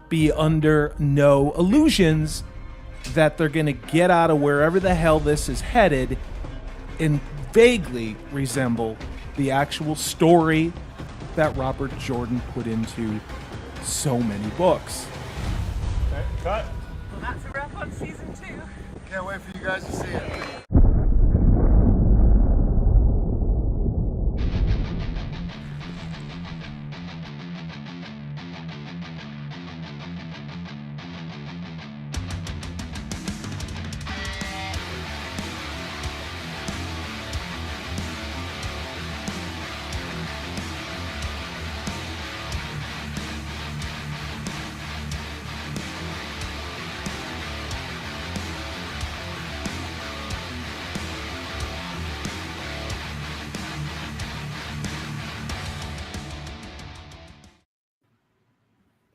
be under no illusions that they're going to get out of wherever the hell this is headed and vaguely resemble the actual story that Robert Jordan put into so many books. Okay, cut. Well, that's a wrap on season 2. Can't wait for you guys to see it.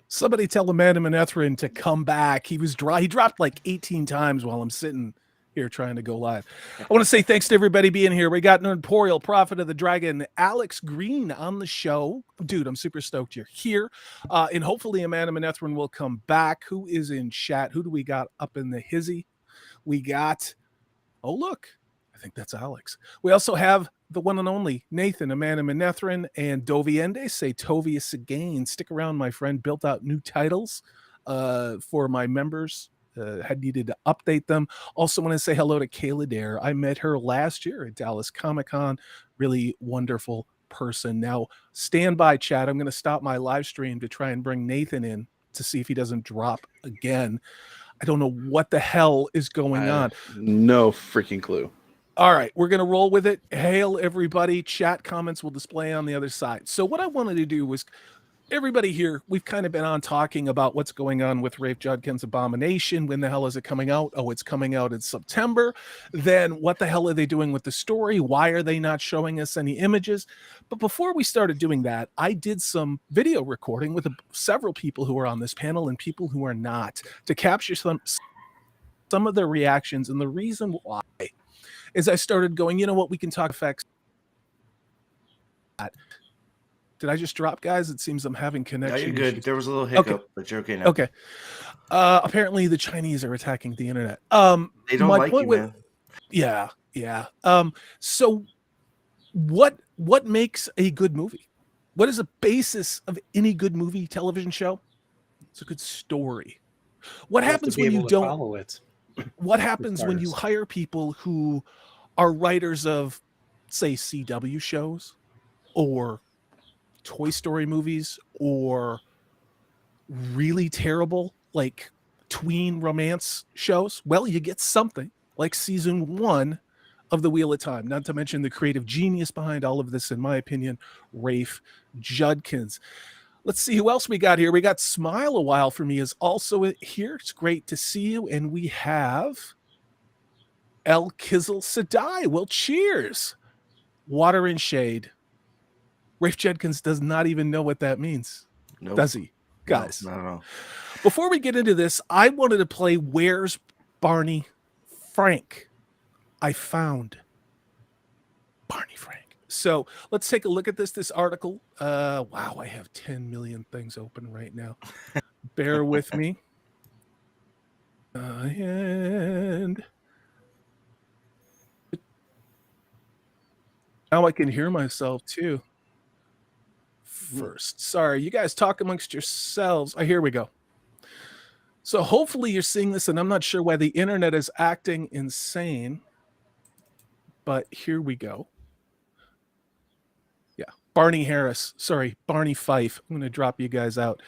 Somebody tell Amanda Manethrin to come back. He dropped like 18 times while I'm sitting here trying to go live. I want to say thanks to everybody being here. We got Nerdporial, Prophet of the Dragon, Alex Green on the show. Dude, I'm super stoked you're here. And hopefully Amanda Manethrin will come back. Who is in chat? Who do we got up in the hizzy? We got, oh, look, I think that's Alex. We also have the one and only Nathan, Amanda Manethrin, and Doviende say Tovius again. Stick around, my friend. Built out new titles for my members. Had needed to update them. Also want to say hello to Kayla Dare. I met her last year at Dallas Comic-Con. Really wonderful person. Now, stand by, chat. I'm going to stop my live stream to try and bring Nathan in to see if he doesn't drop again. I don't know what the hell is going on. No freaking clue. All right, we're going to roll with it. Hail, everybody. Chat comments will display on the other side. So what I wanted to do was, everybody here, we've kind of been on talking about what's going on with Rafe Judkins' Abomination. When the hell is it coming out? Oh, it's coming out in September. Then what the hell are they doing with the story? Why are they not showing us any images? But before we started doing that, I did some video recording with several people who are on this panel and people who are not to capture some of their reactions. And the reason why is I started going, you know what, we can talk effects. Did I just drop, guys? It seems I'm having connection. No, you're good. Issues. There was a little hiccup, but you're okay now. Okay. Apparently the Chinese are attacking the internet. They don't like you, man. Yeah. So what makes a good movie? What is the basis of any good movie television show? It's a good story. What happens when you don't follow it? What happens when you hire people who are writers of, say, CW shows or Toy Story movies or really terrible, like, tween romance shows? Well, you get something like season 1 of The Wheel of Time, not to mention the creative genius behind all of this, in my opinion, Rafe Judkins. Let's see who else we got here. We got Smile a While for Me is also here. It's great to see you. And we have El Kizzle Sadai. Well, cheers. Water and shade. Rafe Judkins does not even know what that means. Nope. Does he? Guys. No. Before we get into this, I wanted to play Where's Barney Frank? I found Barney Frank. So let's take a look at this article. Wow, I have 10 million things open right now. Bear with me. And now I can hear myself too. First, sorry, you guys talk amongst yourselves. Here we go. So hopefully you're seeing this, and I'm not sure why the internet is acting insane, but here we go. Barney Fife. I'm going to drop you guys out.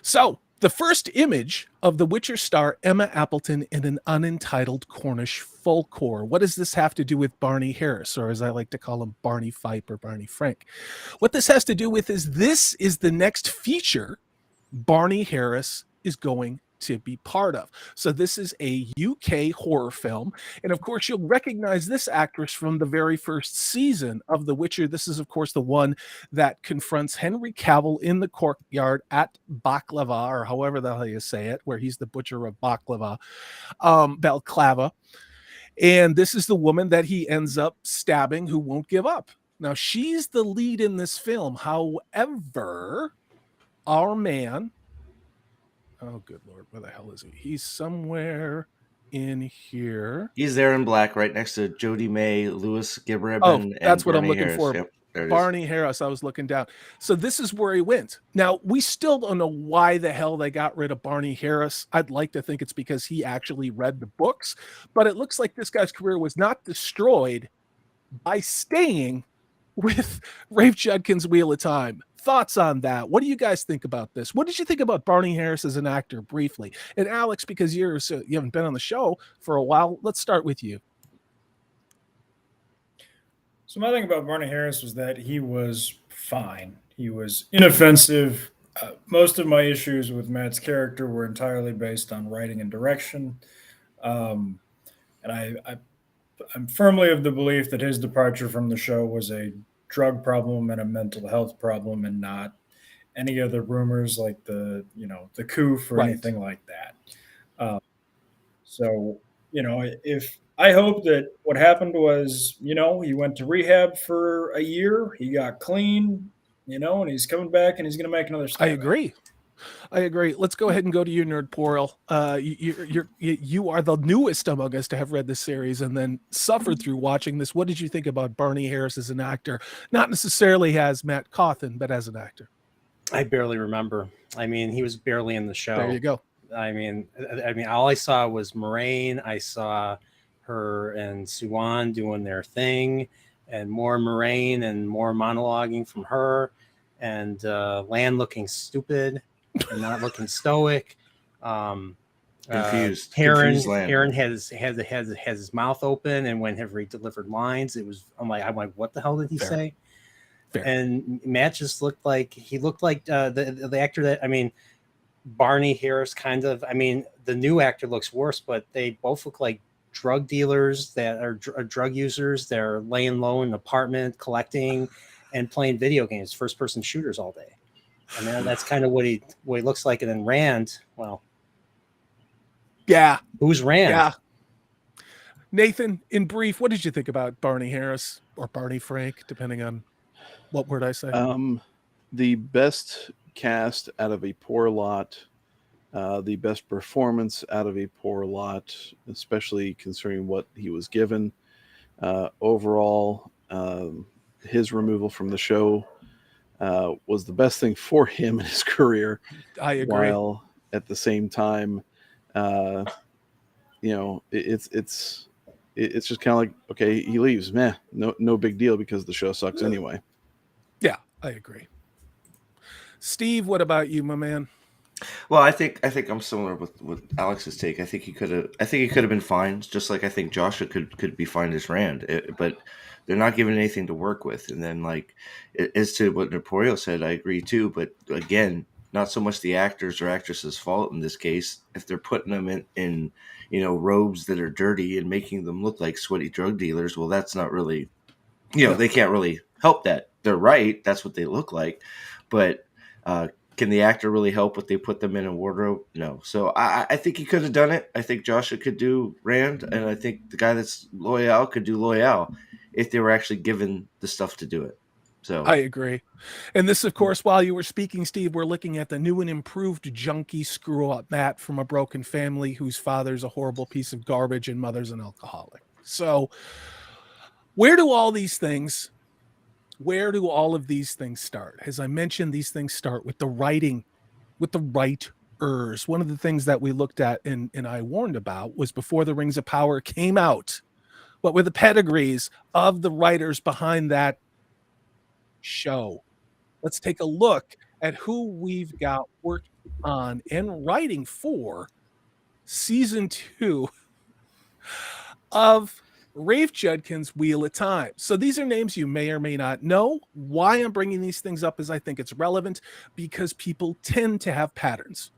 So the first image of the Witcher star Emma Appleton in an unentitled Cornish folklore. What does this have to do with Barney Harris, or as I like to call him, Barney Fife or Barney Frank? What this has to do with is this is the next feature Barney Harris is going to be part of. So this is a UK horror film. And of course, you'll recognize this actress from the very first season of The Witcher. This is, of course, the one that confronts Henry Cavill in the courtyard at Baklava, or however the hell you say it, where he's the butcher of Baklava, Balklava. And this is the woman that he ends up stabbing who won't give up. Now, she's the lead in this film. However, our man, oh, good Lord, where the hell is he? He's somewhere in here. He's there in black, right next to Jodie May, Louis Gibreb, Oh, and that's what I'm Barney looking Harris. for. Yep, there it is. Barney Harris, I was looking down. So this is where he went. Now, we still don't know why the hell they got rid of Barney Harris. I'd like to think it's because he actually read the books, but it looks like this guy's career was not destroyed by staying with Rafe Judkins' Wheel of Time. Thoughts on that? What do you guys think about this? What did you think about Barney Harris as an actor, briefly? And Alex, because you haven't been on the show for a while, let's start with you. So my thing about Barney Harris was that he was fine. He was inoffensive. Most of my issues with Matt's character were entirely based on writing and direction. And I'm firmly of the belief that his departure from the show was a drug problem and a mental health problem, and not any of the rumors like the coof or anything like that. So if I hope that what happened was, he went to rehab for a year, he got clean, and he's coming back and he's going to make another step. I agree. Let's go ahead and go to you, Nerdportal. You are the newest among us to have read this series and then suffered through watching this. What did you think about Barney Harris as an actor? Not necessarily as Matt Cawthon, but as an actor. I barely remember. I mean, he was barely in the show. There you go. I mean, all I saw was Moraine. I saw her and Suwan doing their thing, and more Moraine and more monologuing from her, and Lan looking stupid and not looking stoic. Confused. Heron has his mouth open, and whenever he delivered lines, I'm like, what the hell did he say? Fair. And Matt just looked like the actor that Barney Harris kind of. The new actor looks worse, but they both look like drug dealers that are drug users. They're laying low in an apartment, collecting and playing video games, first-person shooters all day. That's kind of what he looks like. And then Rand, well, yeah, who's Rand? Yeah, Nathan, in brief, what did you think about Barney Harris or Barney Frank, depending on what word I say? The best cast out of a poor lot, the best performance out of a poor lot, especially considering what he was given. Overall, his removal from the show was the best thing for him in his career. I agree. While at the same time, it's just kind of like, okay, he leaves, no big deal because the show sucks anyway. Yeah, I agree. Steve, what about you, my man? Well, I think I'm similar with Alex's take. I think he could have been fine, just like I think Joshua could be fine as Rand, but they're not given anything to work with. And then, like, as to what Naporio said, I agree too. But again, not so much the actors or actresses' fault in this case. If they're putting them in robes that are dirty and making them look like sweaty drug dealers, well, that's not really, they can't really help that. They're right. That's what they look like. But can the actor really help what they put them in a wardrobe? No. So I think he could have done it. I think Joshua could do Rand, and I think the guy that's Loyal could do Loyal if they were actually given the stuff to do it. So I agree. And this, of course, while you were speaking, Steve, we're looking at the new and improved junkie screw-up Matt from a broken family whose father's a horrible piece of garbage and mother's an alcoholic. So where do all of these things start? As I mentioned, these things start with the writing, with the writers. One of the things that we looked at and I warned about was before the Rings of Power came out, what were the pedigrees of the writers behind that show? Let's take a look at who we've got working on and writing for season 2 of Rafe Judkins' Wheel of Time. So these are names you may or may not know. Why I'm bringing these things up is I think it's relevant because people tend to have patterns.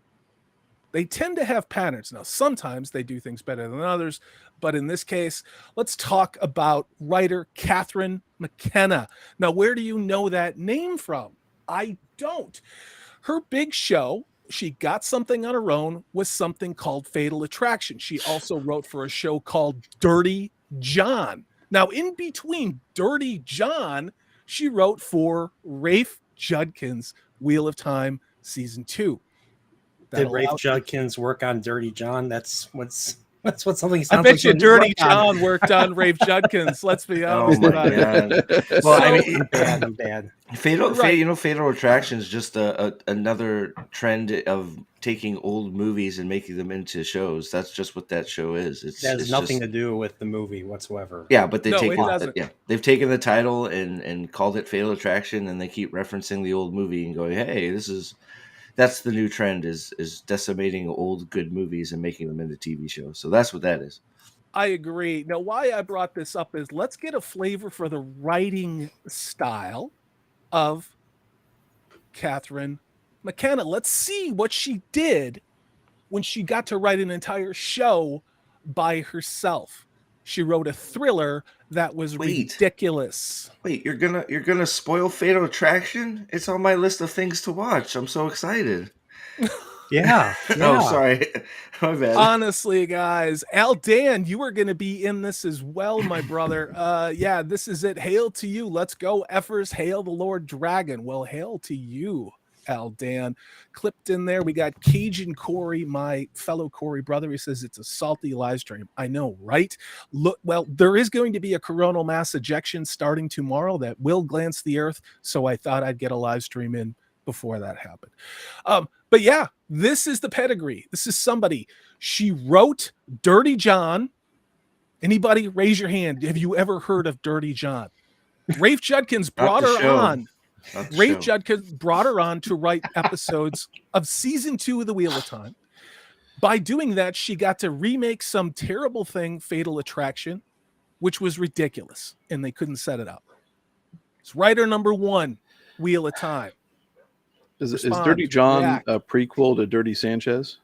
They tend to have patterns. Now, sometimes they do things better than others, but in this case, let's talk about writer Catherine McKenna. Now, where do you know that name from? I don't. Her big show, she got something on her own, was something called Fatal Attraction. She also wrote for a show called Dirty John. Now, in between Dirty John, She wrote for Rafe Judkins' Wheel of Time season 2. Did Rafe Judkins work on Dirty John? That's what something I sounds bet like. you Dirty John worked on Rafe Judkins. Let's be honest about it. Well, So- I mean, I'm bad. Fatal, Right. Fatal Attraction is just another trend of taking old movies and making them into shows. That's just what that show is. That has nothing just, to do with the movie whatsoever. Yeah, but they No, take it doesn't. they've taken the title and called it Fatal Attraction, and they keep referencing the old movie and going, "Hey, that's the new trend is decimating old good movies and making them into TV shows." So that's what that is. I agree. Now, why I brought this up is let's get a flavor for the writing style of Catherine McKenna. Let's see what she did when she got to write an entire show by herself. She wrote a thriller that was ridiculous. Wait, you're gonna spoil Fatal Attraction? It's on my list of things to watch. I'm so excited. Yeah. Oh, sorry. My bad. Honestly, guys, Al Dan, you are going to be in this as well, my brother. Yeah, this is it. Hail to you. Let's go, effers. Hail the Lord Dragon. Well, hail to you, Al Dan. Clipped in there, we got Cajun Corey, my fellow Corey brother. He says it's a salty live stream. I know, right? Look, well, there is going to be a coronal mass ejection starting tomorrow that will glance the earth, so I thought I'd get a live stream in before that happened. But yeah, this is the pedigree. This is somebody. She wrote Dirty John. Anybody raise your hand? Have you ever heard of Dirty John? Rafe Judkins brought her on. Rafe Judkins brought her on to write episodes of season 2 of The Wheel of Time. By doing that, she got to remake some terrible thing, Fatal Attraction, which was ridiculous, and they couldn't set it up. It's writer number 1, Wheel of Time. Is Dirty John a prequel to Dirty Sanchez?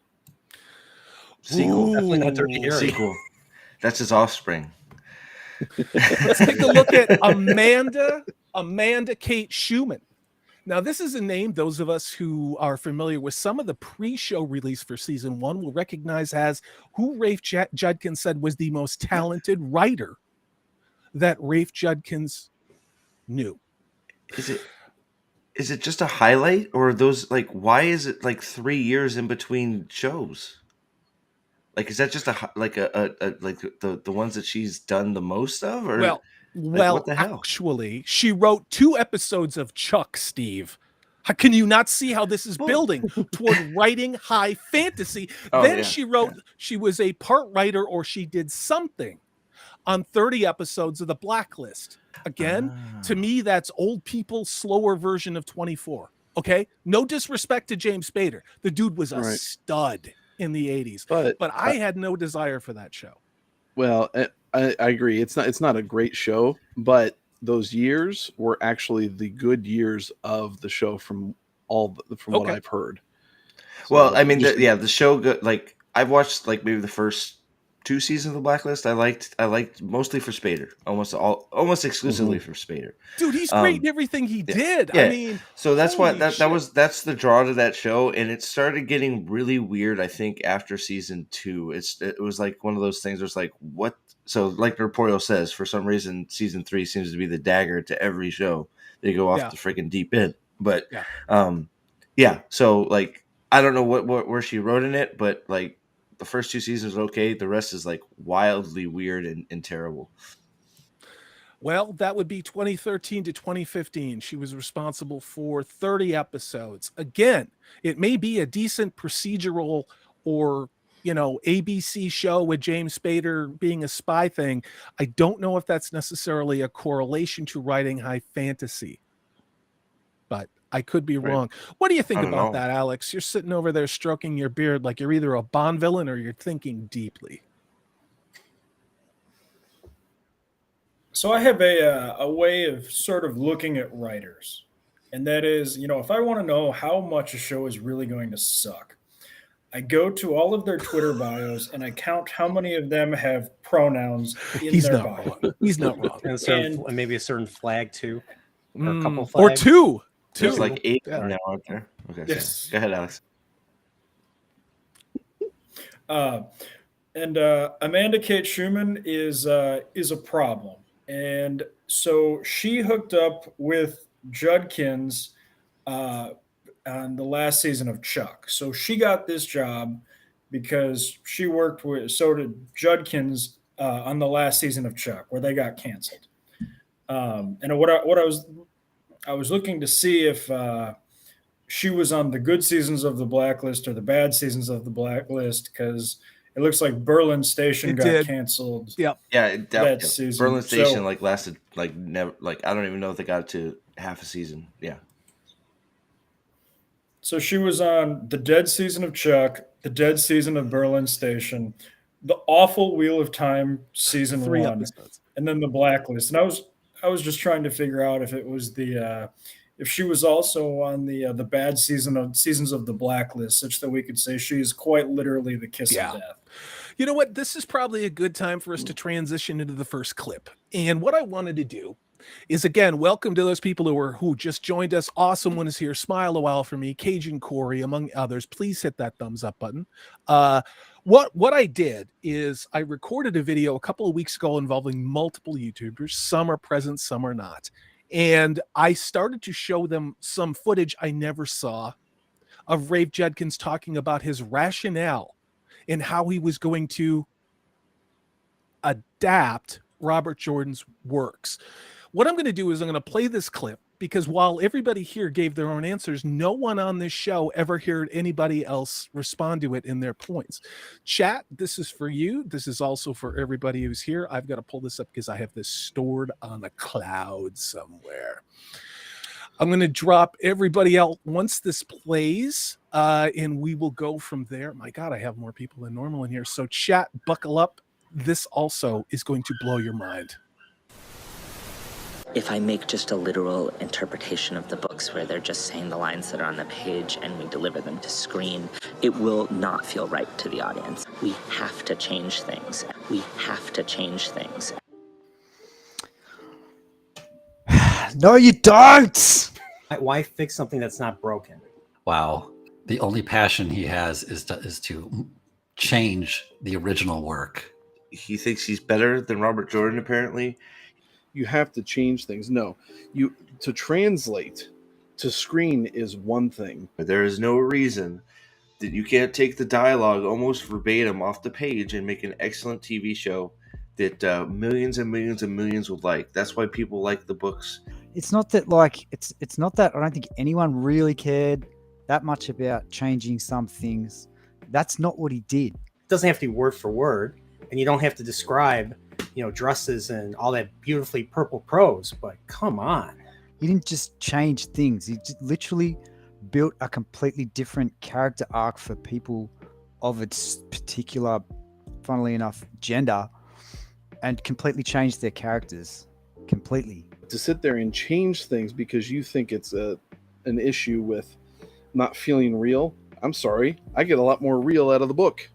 Sequel. Definitely not Dirty Harry. Sequel. That's his offspring. Let's take a look at Amanda Kate Schumann. Now, this is a name those of us who are familiar with some of the pre-show release for season 1 will recognize as who Rafe Judkins said was the most talented writer that Rafe Judkins knew. Is it just a highlight, or are those like, why is it like 3 years in between shows? Like, is that just like the ones that she's done the most of, or well, what the hell? Actually, she wrote 2 episodes of Chuck, Steve. How can you not see how this is building toward writing high fantasy? She was a part writer, or she did something on 30 episodes of The Blacklist. Again, to me, that's old people's slower version of 24. Okay? No disrespect to James Spader. The dude was a stud in the 80s. But I had no desire for that show. Well, I agree. It's not a great show, but those years were actually the good years of the show from what I've heard. So, well, I mean, the show good. Like, I've watched like maybe the first 2 seasons of The Blacklist. I liked mostly for Spader, almost exclusively for Spader. Dude, he's great in everything he did. Yeah. I mean, so that's why that's the draw to that show, and it started getting really weird. I think after season 2, it was like one of those things. Where it's like, what? So, like Norporio says, for some reason, season 3 seems to be the dagger to every show. They go off the freaking deep end. But so like, I don't know where she wrote in it, but like, the first 2 seasons are okay. The rest is like wildly weird and terrible. Well, that would be 2013 to 2015. She was responsible for 30 episodes. Again, it may be a decent procedural or, ABC show with James Spader being a spy thing. I don't know if that's necessarily a correlation to writing high fantasy, but I could be wrong. What do you think about that, Alex? You're sitting over there stroking your beard like you're either a Bond villain or you're thinking deeply. So I have a way of sort of looking at writers, and that is, if I want to know how much a show is really going to suck, I go to all of their Twitter bios and I count how many of them have pronouns in their bio. He's not wrong. And maybe a certain flag too, or a couple flags. Or two. There's like 8 now, aren't there? Okay, yes. Go ahead, Alex. And Amanda Kate Schumann is a problem. And So she hooked up with Judkins on the last season of Chuck. So she got this job because she worked with, so did Judkins on the last season of Chuck, where they got canceled. And I was looking to see if she was on the good seasons of the Blacklist or the bad seasons of the Blacklist, because it looks like Berlin Station It got did. canceled. Yep. Yeah, That season. Berlin Station So- like lasted like never, like I don't even know if they got to half a season. Yeah. So she was on the dead season of Chuck, the dead season of Berlin Station, the awful Wheel of Time season 3 one, episodes. and then the Blacklist. And I was just trying to figure out if it was the if she was also on the bad seasons of the Blacklist, such that we could say she is quite literally the kiss Yeah. of death. You know what? This is probably a good time for us to transition into the first clip. And what I wanted to do is, again, welcome to those people who just joined us. Awesome one is here. Smile a while for me. Cajun Corey, among others. Please hit that thumbs up button. What I did is I recorded a video a couple of weeks ago involving multiple YouTubers. Some are present, some are not. And I started to show them some footage I never saw of Rafe Judkins talking about his rationale and how he was going to adapt Robert Jordan's works. What I'm going to do is I'm going to play this clip, because while everybody here gave their own answers, no one on this show ever heard anybody else respond to it in their points. Chat, this is for you. This is also for everybody who's here. I've got to pull this up because I have this stored on a cloud somewhere. I'm going to drop everybody out once this plays, and we will go from there. My God, I have more people than normal in here. So chat, buckle up. This also is going to blow your mind. If I make just a literal interpretation of the books where they're just saying the lines that are on the page and we deliver them to screen, it will not feel right to the audience. We have to change things. We have to change things. No, you don't. Why fix something that's not broken? Wow. The only passion he has is to change the original work. He thinks he's better than Robert Jordan, apparently. You have to change things. No, to translate to screen is one thing. There is no reason that you can't take the dialogue almost verbatim off the page and make an excellent TV show that millions and millions and millions would like. That's why people like the books. It's not that it's not that I don't think anyone really cared that much about changing some things. That's not what he did. It doesn't have to be word for word, and you don't have to describe, dresses and all that beautifully purple prose, but come on. He didn't just change things. He just literally built a completely different character arc for people of its particular, funnily enough, gender, and completely changed their characters. Completely. To sit there and change things because you think it's an issue with not feeling real, I'm sorry. I get a lot more real out of the book.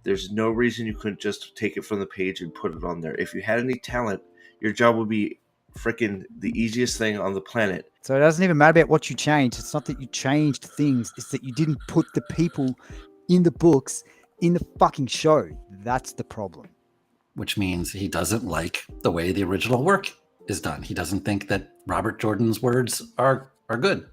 There's no reason you couldn't just take it from the page and put it on there. If you had any talent, your job would be freaking the easiest thing on the planet. So it doesn't even matter about what you changed. It's not that you changed things. It's that you didn't put the people in the books in the fucking show. That's the problem. Which means he doesn't like the way the original work is done. He doesn't think that Robert Jordan's words are good.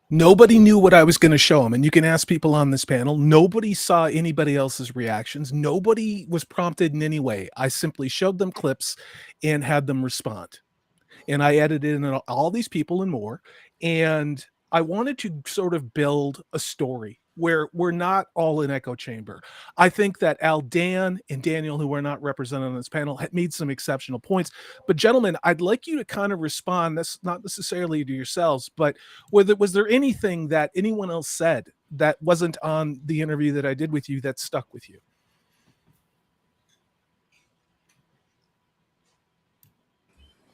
Nobody knew what I was going to show him. And you can ask people on this panel. Nobody saw anybody else's reactions. Nobody was prompted in any way. I simply showed them clips and had them respond. And I edited in all these people and more. And I wanted to sort of build a story where we're not all in echo chamber. I think that Al, Dan, and Daniel, who are not represented on this panel, had made some exceptional points. But gentlemen, I'd like you to kind of respond. That's not necessarily to yourselves, but was there anything that anyone else said that wasn't on the interview that I did with you that stuck with you?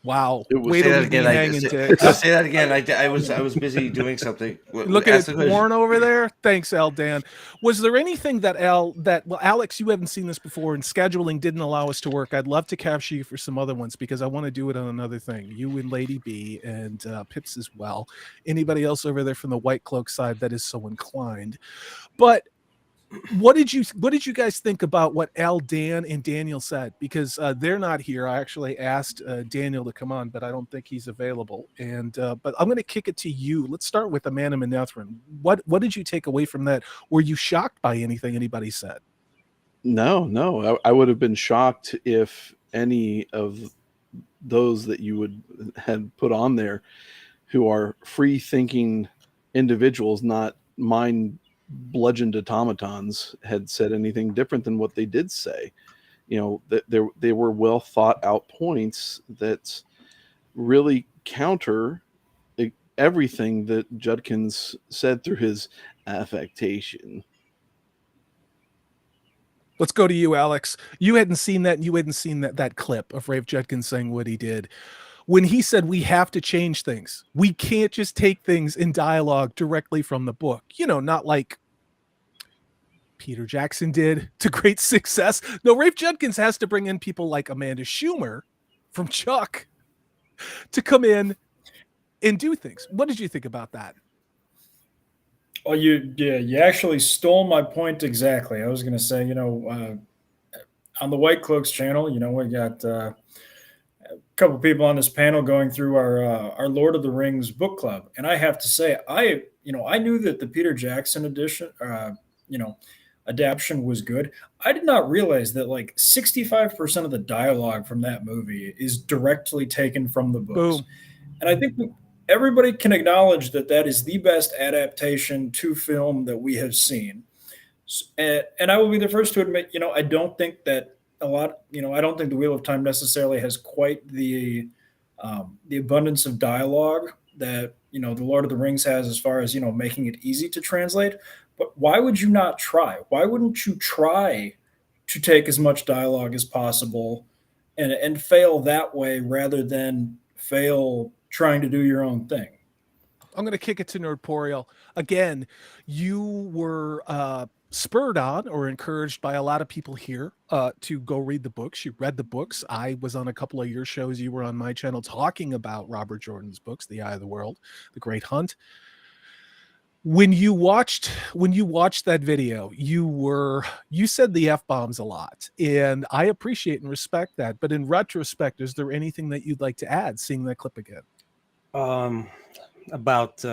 Wow. Say that again. I was busy doing something. Looking at porn over there. Thanks, Al, Dan. Was there anything that Alex, you haven't seen this before, and scheduling didn't allow us to work. I'd love to capture you for some other ones because I want to do it on another thing. You and Lady B and Pips as well. Anybody else over there from the White Cloak side that is so inclined. But What did you guys think about what Al, Dan, and Daniel said? Because they're not here. I actually asked Daniel to come on, but I don't think he's available. And but I'm going to kick it to you. Let's start with Amanda Manethrin. What did you take away from that? Were you shocked by anything anybody said? No. I would have been shocked if any of those that you would had put on there, who are free thinking individuals, not mind bludgeoned automatons, had said anything different than what they did say. You know, that they were well thought out points that really counter everything that Judkins said through his affectation. Let's go to you, Alex. You hadn't seen that, and you hadn't seen that clip of Rafe Judkins saying what he did. When he said we have to change things, we can't just take things in dialogue directly from the book. You know, not like Peter Jackson did to great success. No, Rafe Judkins has to bring in people like Amanda Schumer from Chuck to come in and do things. What did you think about that? Oh, you actually stole my point exactly. I was going to say, on the White Cloaks channel, we got a couple people on this panel going through our Lord of the Rings book club, and I have to say, I knew that the Peter Jackson edition, adaptation was good. I did not realize that like 65% of the dialogue from that movie is directly taken from the books. Boom. And I think everybody can acknowledge that that is the best adaptation to film that we have seen. And I will be the first to admit, I don't think that I don't think the Wheel of Time necessarily has quite the abundance of dialogue that, the Lord of the Rings has, as far as, making it easy to translate. But why would you not try? Why wouldn't you try to take as much dialogue as possible and fail that way rather than fail trying to do your own thing? I'm going to kick it to Nerdporial. Again, you were spurred on or encouraged by a lot of people here to go read the books. You read the books. I was on a couple of your shows. You were on my channel talking about Robert Jordan's books, The Eye of the World, The Great Hunt. When you watched that video, you said the F-bombs a lot, and I appreciate and respect that. But in retrospect, is there anything that you'd like to add seeing that clip again? About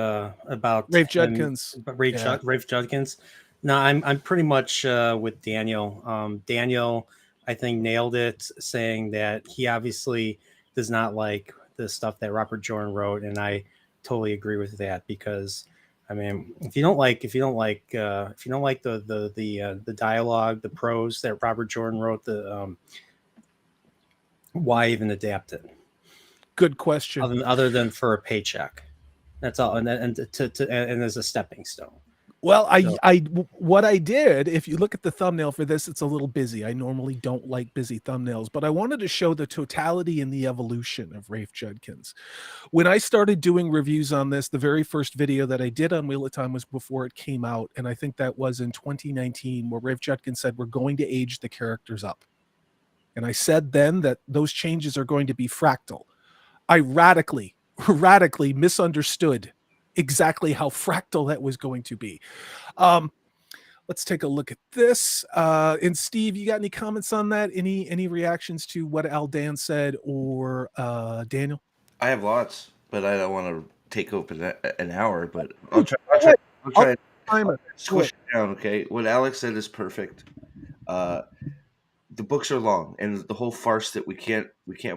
Rafe Judkins. Rafe Judkins. No, I'm pretty much with Daniel. Daniel, I think, nailed it, saying that he obviously does not like the stuff that Robert Jordan wrote, and I totally agree with that, because I mean, if you don't like the dialogue, the prose that Robert Jordan wrote, why even adapt it? Good question. Other than for a paycheck, that's all, and as a stepping stone. Well, what I did, if you look at the thumbnail for this, it's a little busy. I normally don't like busy thumbnails, but I wanted to show the totality and the evolution of Rafe Judkins. When I started doing reviews on this, the very first video that I did on Wheel of Time was before it came out, and I think that was in 2019, where Rafe Judkins said, we're going to age the characters up. And I said then that those changes are going to be fractal. I radically misunderstood exactly how fractal that was going to be. Let's take a look at this. And Steve, you got any comments on that? Any reactions to what Al Dan said, or Daniel? I have lots, but I don't want to take up an hour. But I'll try to squish it down. Okay, what Alex said is perfect. The books are long, and the whole farce that we can't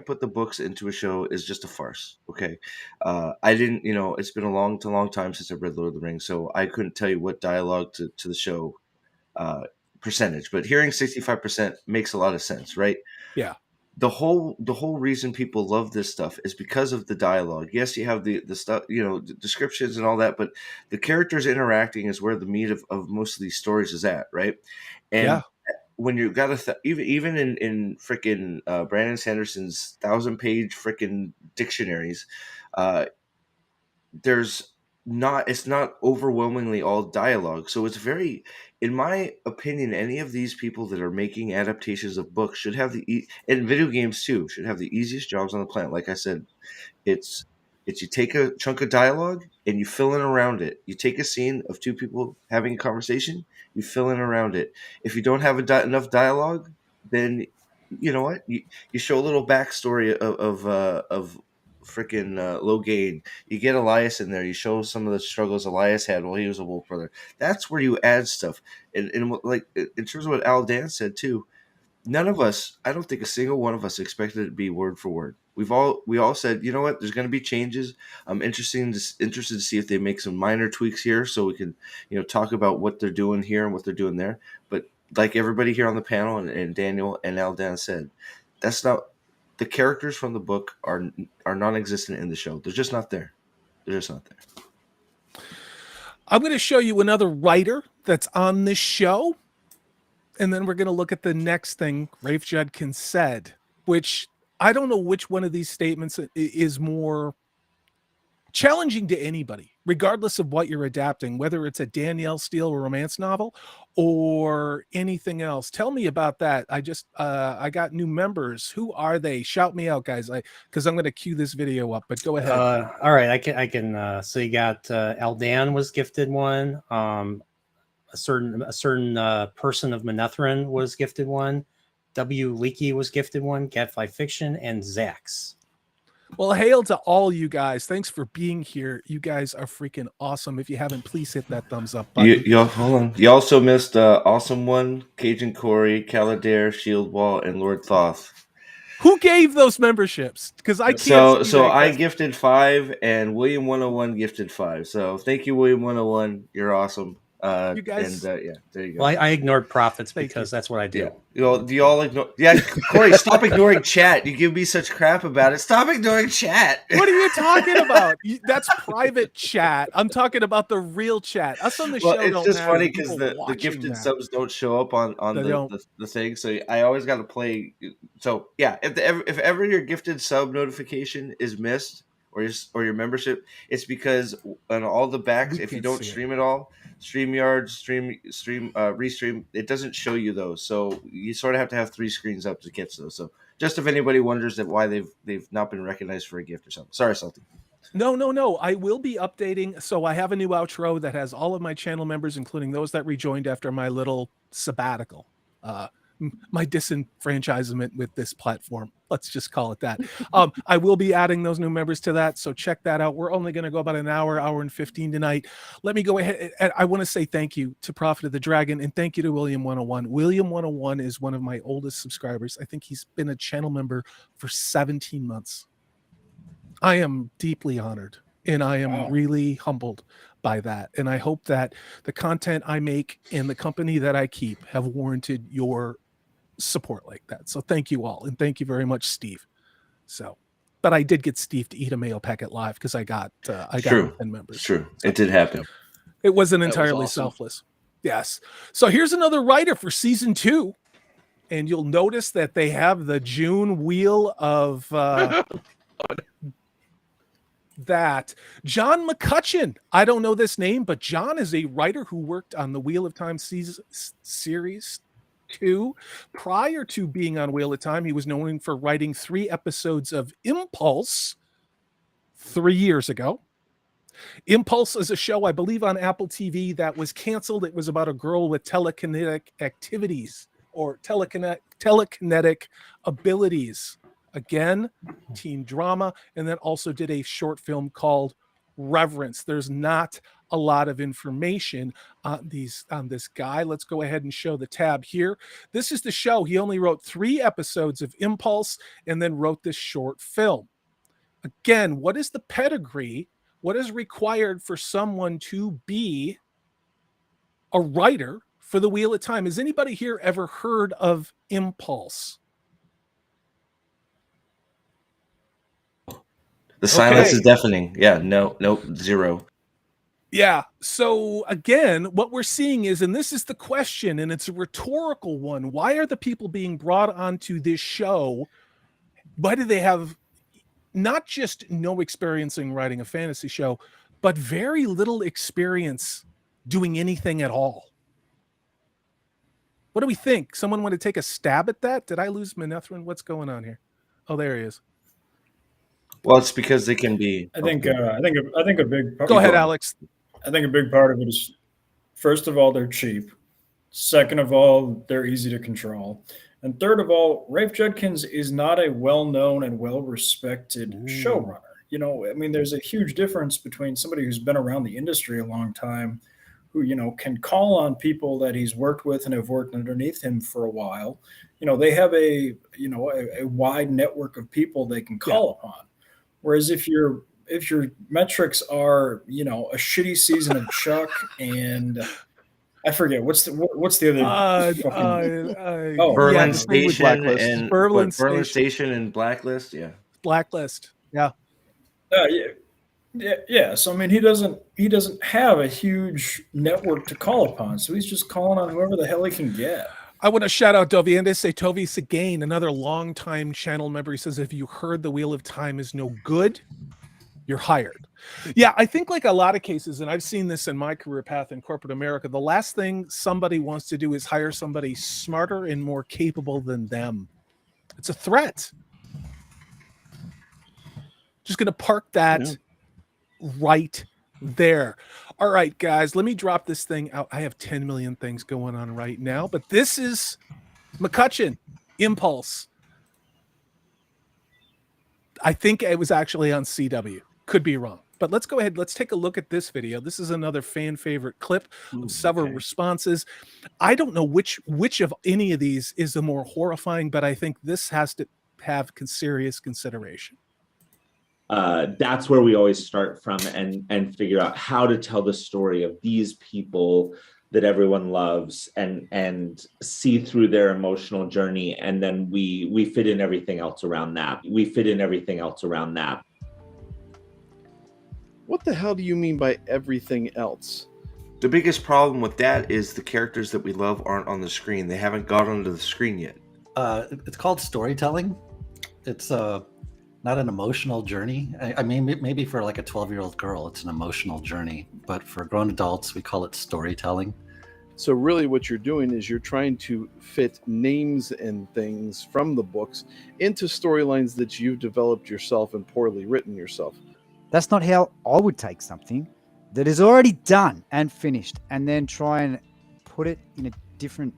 put the books into a show is just a farce. Okay, I didn't, it's been a long time since I've read Lord of the Rings, so I couldn't tell you what dialogue to the show percentage, but hearing 65% makes a lot of sense, right? Yeah. The whole reason people love this stuff is because of the dialogue. Yes, you have the stuff, the descriptions and all that, but the characters interacting is where the meat of most of these stories is at, right? And yeah. When you got even in frickin' Brandon Sanderson's 1,000-page frickin' dictionaries, it's not overwhelmingly all dialogue. So it's very, in my opinion, any of these people that are making adaptations of books should have and video games too, should have the easiest jobs on the planet. Like I said, it's It's you take a chunk of dialogue and you fill in around it. You take a scene of two people having a conversation, you fill in around it. If you don't have enough dialogue, then you know what? You show a little backstory of freaking Logain. You get Elias in there. You show some of the struggles Elias had while he was a Wolf Brother. That's where you add stuff. And like in terms of what Al Dan said too, none of us, I don't think a single one of us expected it to be word for word. We all said, you know what, there's going to be changes. I'm interested to see if they make some minor tweaks here, so we can, talk about what they're doing here and what they're doing there. But like everybody here on the panel and Daniel and Aldan said, that's not the characters from the book are non-existent in the show. They're just not there. They're just not there. I'm going to show you another writer that's on this show. And then we're going to look at the next thing Rafe Judkins said, which I don't know which one of these statements is more challenging to anybody, regardless of what you're adapting, whether it's a Danielle Steele romance novel or anything else. Tell me about that. I got new members. Who are they? Shout me out, guys, because I'm going to cue this video up, but go ahead. All right. I can, so you got Aldan was gifted one. A certain person of Manetheren was gifted one. W. Leakey was gifted one. Gadfly Fiction and Zax. Well, hail to all you guys. Thanks for being here. You guys are freaking awesome. If you haven't, please hit that thumbs up button. You hold on. You also missed Awesome One, Cajun Corey, Caladair, Shield Wall, and Lord Thoth. Who gave those memberships? Because I can't. So I gifted 5, and William 101 gifted 5. So thank you, William 101. You're awesome. You guys, and yeah, there you go. Well, I ignored profits because that's what I do. Yeah. Do you all ignore? Yeah, Corey, stop ignoring chat. You give me such crap about it. Stop ignoring chat. What are you talking about? That's private chat. I'm talking about the real chat. Us on the show. It's just funny because the gifted subs don't show up on the thing. So I always got to play. So yeah, if ever your gifted sub notification is missed or your membership, it's because on all the backs, if you don't stream it all. StreamYard, Restream, it doesn't show you those. So you sort of have to have 3 screens up to catch those. So just if anybody wonders why they've not been recognized for a gift or something. Sorry, Salty. No. I will be updating. So I have a new outro that has all of my channel members, including those that rejoined after my little sabbatical. My disenfranchisement with this platform. Let's just call it that. I will be adding those new members to that. So check that out. We're only going to go about an hour and 15 tonight. Let me go ahead. And I want to say thank you to Prophet of the Dragon and thank you to William 101. William 101 is one of my oldest subscribers. I think he's been a channel member for 17 months. I am deeply honored and I am really humbled by that. And I hope that the content I make and the company that I keep have warranted your support like that. So thank you all. And thank you very much, Steve. But I did get Steve to eat a mayo packet live because I got 10 members. It's true. So, it did happen. It wasn't entirely selfless. Yes. So here's another writer for season 2. And you'll notice that they have the June wheel of that. John McCutcheon. I don't know this name, but John is a writer who worked on the Wheel of Time series 2. Prior to being on Wheel of Time, he was known for writing 3 episodes of Impulse 3 years ago. Impulse is a show, I believe, on Apple TV that was canceled. It was about a girl with telekinetic activities or telekinetic abilities. Again, teen drama, and then also did a short film called Reverence. There's not a lot of information on this guy. Let's go ahead and show the tab here. This is the show. He only wrote 3 episodes of Impulse and then wrote this short film. Again, what is the pedigree? What is required for someone to be a writer for the Wheel of Time? Has anybody here ever heard of Impulse? The silence is deafening. Yeah, nope, 0. Yeah. So again, what we're seeing is, and this is the question, and it's a rhetorical one. Why are the people being brought onto this show? Why do they have not just no experience in writing a fantasy show, but very little experience doing anything at all? What do we think? Someone want to take a stab at that? Did I lose Manetheren? What's going on here? Oh, there he is. Well, it's because they can be. I think a big part. Go ahead, Alex. I think a big part of it is, first of all, they're cheap. Second of all, they're easy to control. And third of all, Rafe Judkins is not a well-known and well-respected showrunner. You know, I mean, there's a huge difference between somebody who's been around the industry a long time, who, you know, can call on people that he's worked with and have worked underneath him for a while. You know, they have a wide network of people they can call upon. Whereas if your metrics are, you know, a shitty season of Chuck and I forget what's the other Berlin Station and Berlin Station and Blacklist. Yeah, Blacklist. Yeah. Yeah. So I mean, he doesn't have a huge network to call upon, so he's just calling on whoever the hell he can get. I want to shout out Doviende Tovi Seguin, another longtime channel member. He says, if you heard the Wheel of Time is no good, you're hired. Yeah, I think like a lot of cases, and I've seen this in my career path in corporate America, the last thing somebody wants to do is hire somebody smarter and more capable than them. It's a threat. Just going to park that right there. All right, guys, let me drop this thing out. I have 10 million things going on right now, but this is McCutcheon, Impulse. I think it was actually on CW. Could be wrong. But let's go ahead. Let's take a look at this video. This is another fan favorite clip of several responses. I don't know which of any of these is the more horrifying, but I think this has to have serious consideration. That's where we always start from and figure out how to tell the story of these people that everyone loves and see through their emotional journey. And then we fit in everything else around that. What the hell do you mean by everything else? The biggest problem with that is the characters that we love aren't on the screen. They haven't got onto the screen yet. It's called storytelling. It's not an emotional journey. I mean, maybe for like a 12-year-old girl, it's an emotional journey. But for grown adults, we call it storytelling. So really what you're doing is you're trying to fit names and things from the books into storylines that you've developed yourself and poorly written yourself. That's not how I would take something that is already done and finished and then try and put it in a different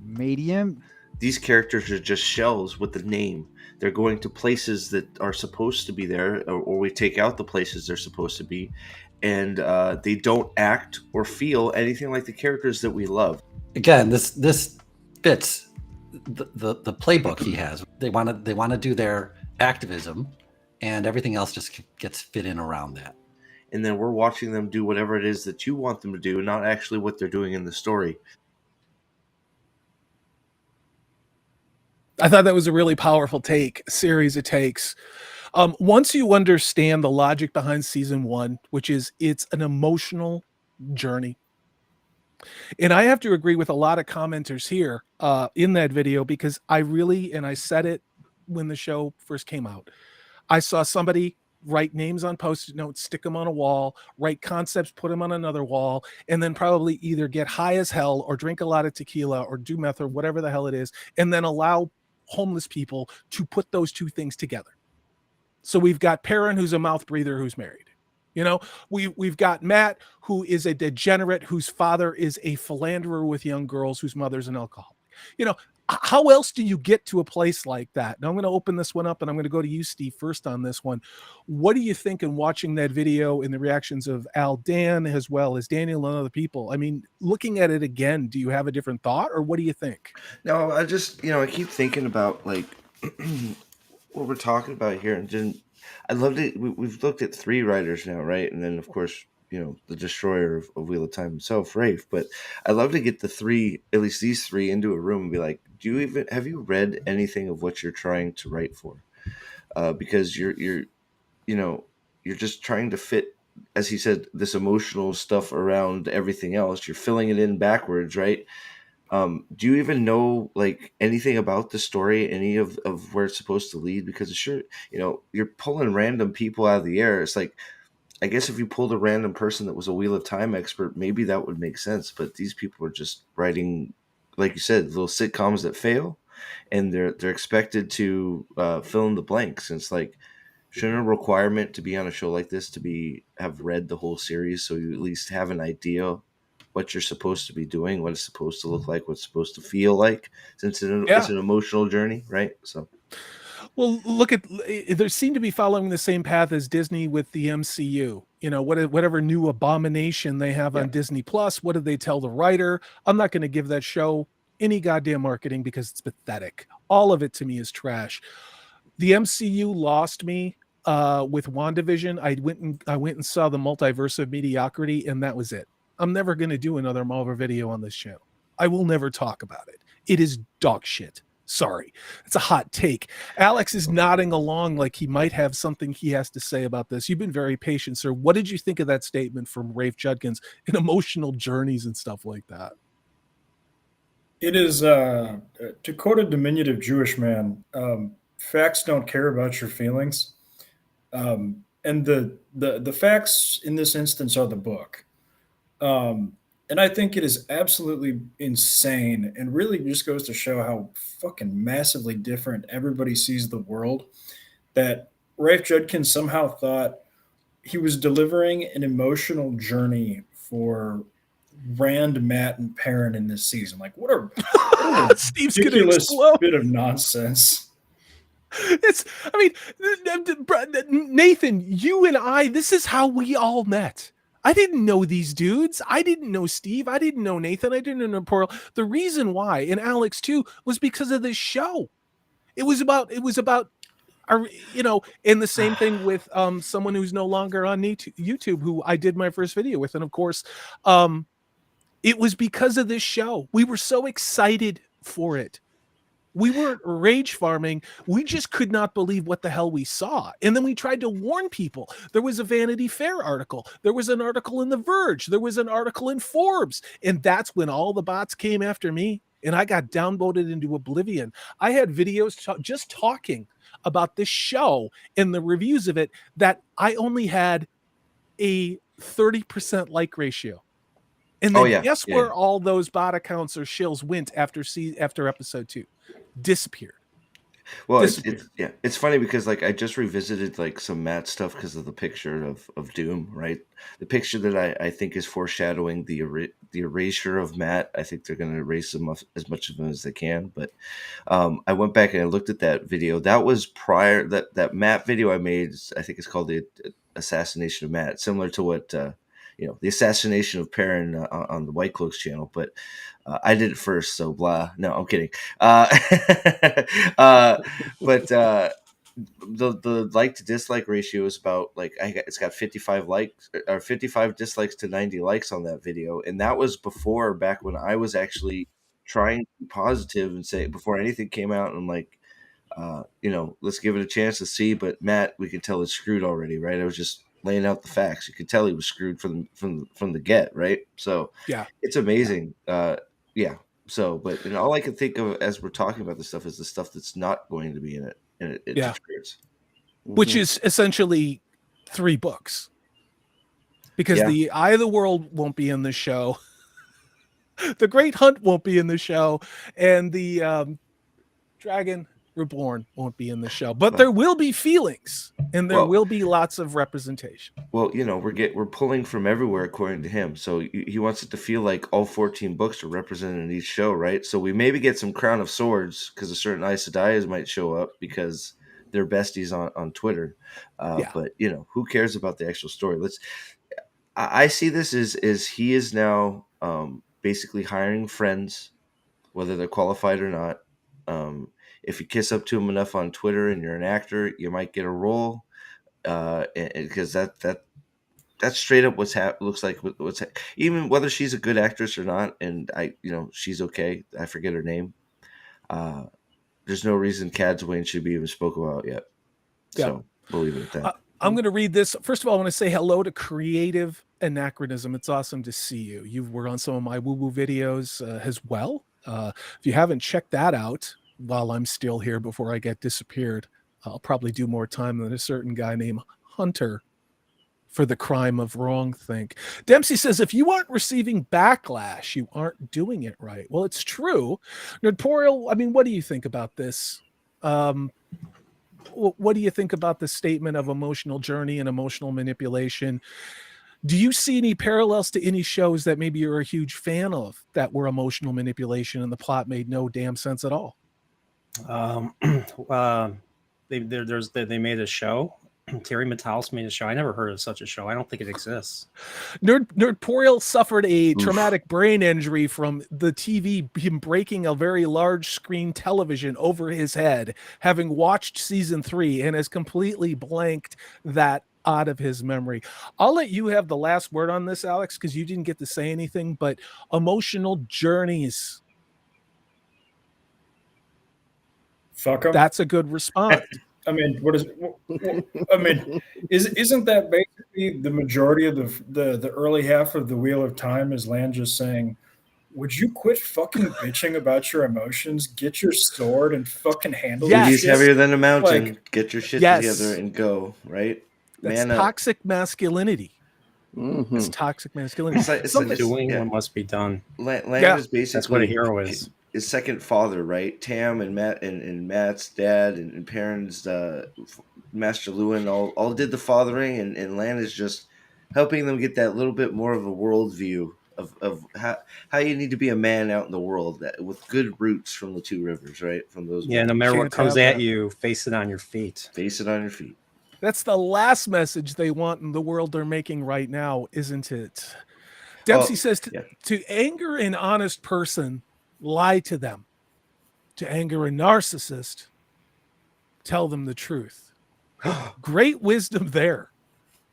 medium. These characters are just shells with the name. They're going to places that are supposed to be there, or we take out the places they're supposed to be, and they don't act or feel anything like the characters that we love. Again, this fits the playbook he has. They want to do their activism, and everything else just gets fit in around that. And then we're watching them do whatever it is that you want them to do, not actually what they're doing in the story. I thought that was a really powerful take, series of takes. Once you understand the logic behind season one, which is it's an emotional journey. And I have to agree with a lot of commenters here in that video, because I said it when the show first came out, I saw somebody write names on post-it notes, stick them on a wall, write concepts, put them on another wall, and then probably either get high as hell or drink a lot of tequila or do meth or whatever the hell it is, and then allow homeless people to put those two things together. So we've got Perrin, who's a mouth breather, who's married. You know, we've got Matt, who is a degenerate, whose father is a philanderer with young girls, whose mother's an alcoholic. You know, how else do you get to a place like that? Now I'm going to open this one up, and I'm going to go to you, Steve, first on this one. What do you think in watching that video and the reactions of Al, Dan, as well as Daniel and other people? I mean, looking at it again, do you have a different thought, or what do you think? No, I just, I keep thinking about like what we're talking about here, and then I loved it. We've looked at 3 writers now, right? And then of course, the destroyer of Wheel of Time himself, Rafe. But I'd love to get the 3, at least these 3, into a room and be like, have you read anything of what you're trying to write for? Because you're just trying to fit, as he said, this emotional stuff around everything else. You're filling it in backwards, right? Do you even know like anything about the story, any of where it's supposed to lead? Because sure, you're pulling random people out of the air. It's like, I guess if you pulled a random person that was a Wheel of Time expert, maybe that would make sense. But these people are just writing, like you said, little sitcoms that fail, and they're expected to fill in the blanks. And it's like, shouldn't a requirement to be on a show like this to have read the whole series, so you at least have an idea what you're supposed to be doing, what it's supposed to look like, what's supposed to feel like, since it's an emotional journey, right? So, well, look at they seem to be following the same path as Disney with the MCU. You know, whatever new abomination they have on Disney Plus, what did they tell the writer? I'm not going to give that show any goddamn marketing because it's pathetic. All of it to me is trash. The MCU lost me with WandaVision. I went and saw the Multiverse of Mediocrity, and that was it. I'm never going to do another Marvel video on this channel. I will never talk about it. It is dog shit. Sorry. It's a hot take. Alex is nodding along like he might have something he has to say about this. You've been very patient, sir. What did you think of that statement from Rafe Judkins in emotional journeys and stuff like that? It is, to quote a diminutive Jewish man, facts don't care about your feelings. And the facts in this instance are the book. And I think it is absolutely insane and really just goes to show how fucking massively different everybody sees the world, that Rafe Judkins somehow thought he was delivering an emotional journey for Rand, Matt, and Perrin in this season. Like, what a Steve's ridiculous gonna explode. bit of nonsense. Nathan, you and I, this is how we all met. I didn't know these dudes. I didn't know Steve. I didn't know Nathan. I didn't know Pearl. The reason why, and Alex too, was because of this show. It was about, you know, and the same thing with someone who's no longer on YouTube, who I did my first video with. And of course, it was because of this show. We were so excited for it. We weren't rage farming. We just could not believe what the hell we saw. And then we tried to warn people. There was a Vanity Fair article. There was an article in The Verge. There was an article in Forbes. And that's when all the bots came after me. And I got downvoted into oblivion. I had videos just talking about this show and the reviews of it that I only had a 30% like ratio. And then guess where all those bot accounts or shills went after episode 2? Disappeared. Well, it's funny because like I just revisited like some Matt stuff because of the picture of Doom, right? The picture that I think is foreshadowing the erasure of Matt. I think they're going to erase as much of him as they can. But I went back and I looked at that video. That was prior that Matt video I made. I think it's called the Assassination of Matt, similar to what the assassination of Perrin on the White Cloaks channel, but I did it first, so blah. No, I'm kidding. But the like to dislike ratio is about like it's got 55 likes or 55 dislikes to 90 likes on that video, and that was back when I was actually trying to be positive and say before anything came out, and I'm like, let's give it a chance to see. But Matt, we can tell it's screwed already, right? I was just laying out the facts. You could tell he was screwed from the get, right? So yeah, it's amazing. So, but all I can think of as we're talking about this stuff is the stuff that's not going to be in it, and it disappears. Which is essentially 3 books, because the Eye of the World won't be in the show, the Great Hunt won't be in the show, and the Dragon Reborn won't be in the show, but there will be feelings and there will be lots of representation. Well, we're pulling from everywhere according to him. So he wants it to feel like all 14 books are represented in each show, right? So we maybe get some Crown of Swords because a certain Aes Sedai's might show up because they're besties on Twitter. But who cares about the actual story? I see this as he is now basically hiring friends, whether they're qualified or not. If you kiss up to him enough on Twitter and you're an actor, you might get a role. Because that's straight up looks like even whether she's a good actress or not, and she's okay. I forget her name. There's no reason Cadwayne should be even spoken about yet. So we'll leave it at that. I'm going to read this. First of all, I want to say hello to Creative Anachronism. It's awesome to see you. You were on some of my woo-woo videos as well. If you haven't checked that out while I'm still here before I get disappeared, I'll probably do more time than a certain guy named Hunter for the crime of wrongthink. Dempsey says, if you aren't receiving backlash, you aren't doing it right. Well, it's true. Nerdporial, I mean, what do you think about this? what do you think about the statement of emotional journey and emotional manipulation? Do you see any parallels to any shows that maybe you're a huge fan of that were emotional manipulation and the plot made no damn sense at all? They made a show. Terry Matalis made a show. I never heard of such a show. I don't think it exists. Nerdporial suffered a traumatic brain injury from the TV, him breaking a very large screen television over his head, having watched season 3, and has completely blanked that out of his memory. I'll let you have the last word on this, Alex, because you didn't get to say anything, but emotional journeys. Fuck 'em. That's a good response. I mean, isn't that basically the majority of the early half of the Wheel of Time is Lan just saying, would you quit fucking bitching about your emotions, get your sword and fucking handle Yes. this He's shit? heavier than a mountain. Like, Get your shit Yes. together and go, right? That's Man up. toxic masculinity. Mhm. It's toxic masculinity. It's Something- Doing yeah. what must be done. Lan Yeah. is basically That's what a hero is. his second father, right? Tam and Matt and Matt's dad and parents, Master Lewin, all did the fathering, and Lan is just helping them get that little bit more of a worldview of how you need to be a man out in the world with good roots from the two rivers, right? From those Yeah, no matter what Can't comes have at that. you, face it on your feet. face it on your feet. That's the last message they want in the world they're making right now, isn't it? Dempsey says to anger an honest person, lie to them. To anger a narcissist, tell them the truth. Great wisdom there.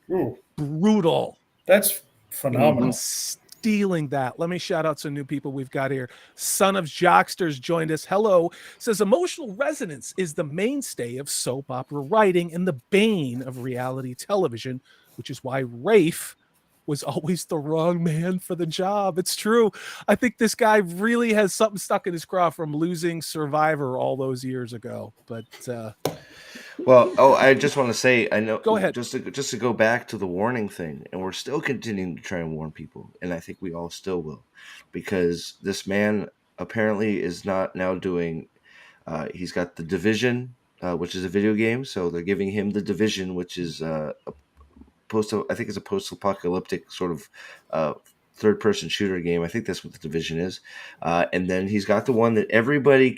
ooh, Brutal. that's phenomenal. I'm stealing that. Let me shout out some new people we've got here. Son of Jocksters joined us. Hello. Says emotional resonance is the mainstay of soap opera writing and the bane of reality television, which is why Rafe was always the wrong man for the job. It's true. I think this guy really has something stuck in his craw from losing Survivor all those years ago. But Well, I just want to say, I know. Go ahead. Just to go back to the warning thing, and we're still continuing to try and warn people, and I think we all still will, because this man apparently is not now doing. He's got The Division, which is a video game, so they're giving him The Division, which is I think it's a post-apocalyptic sort of third-person shooter game. I think that's what The Division is. And then he's got the one that everybody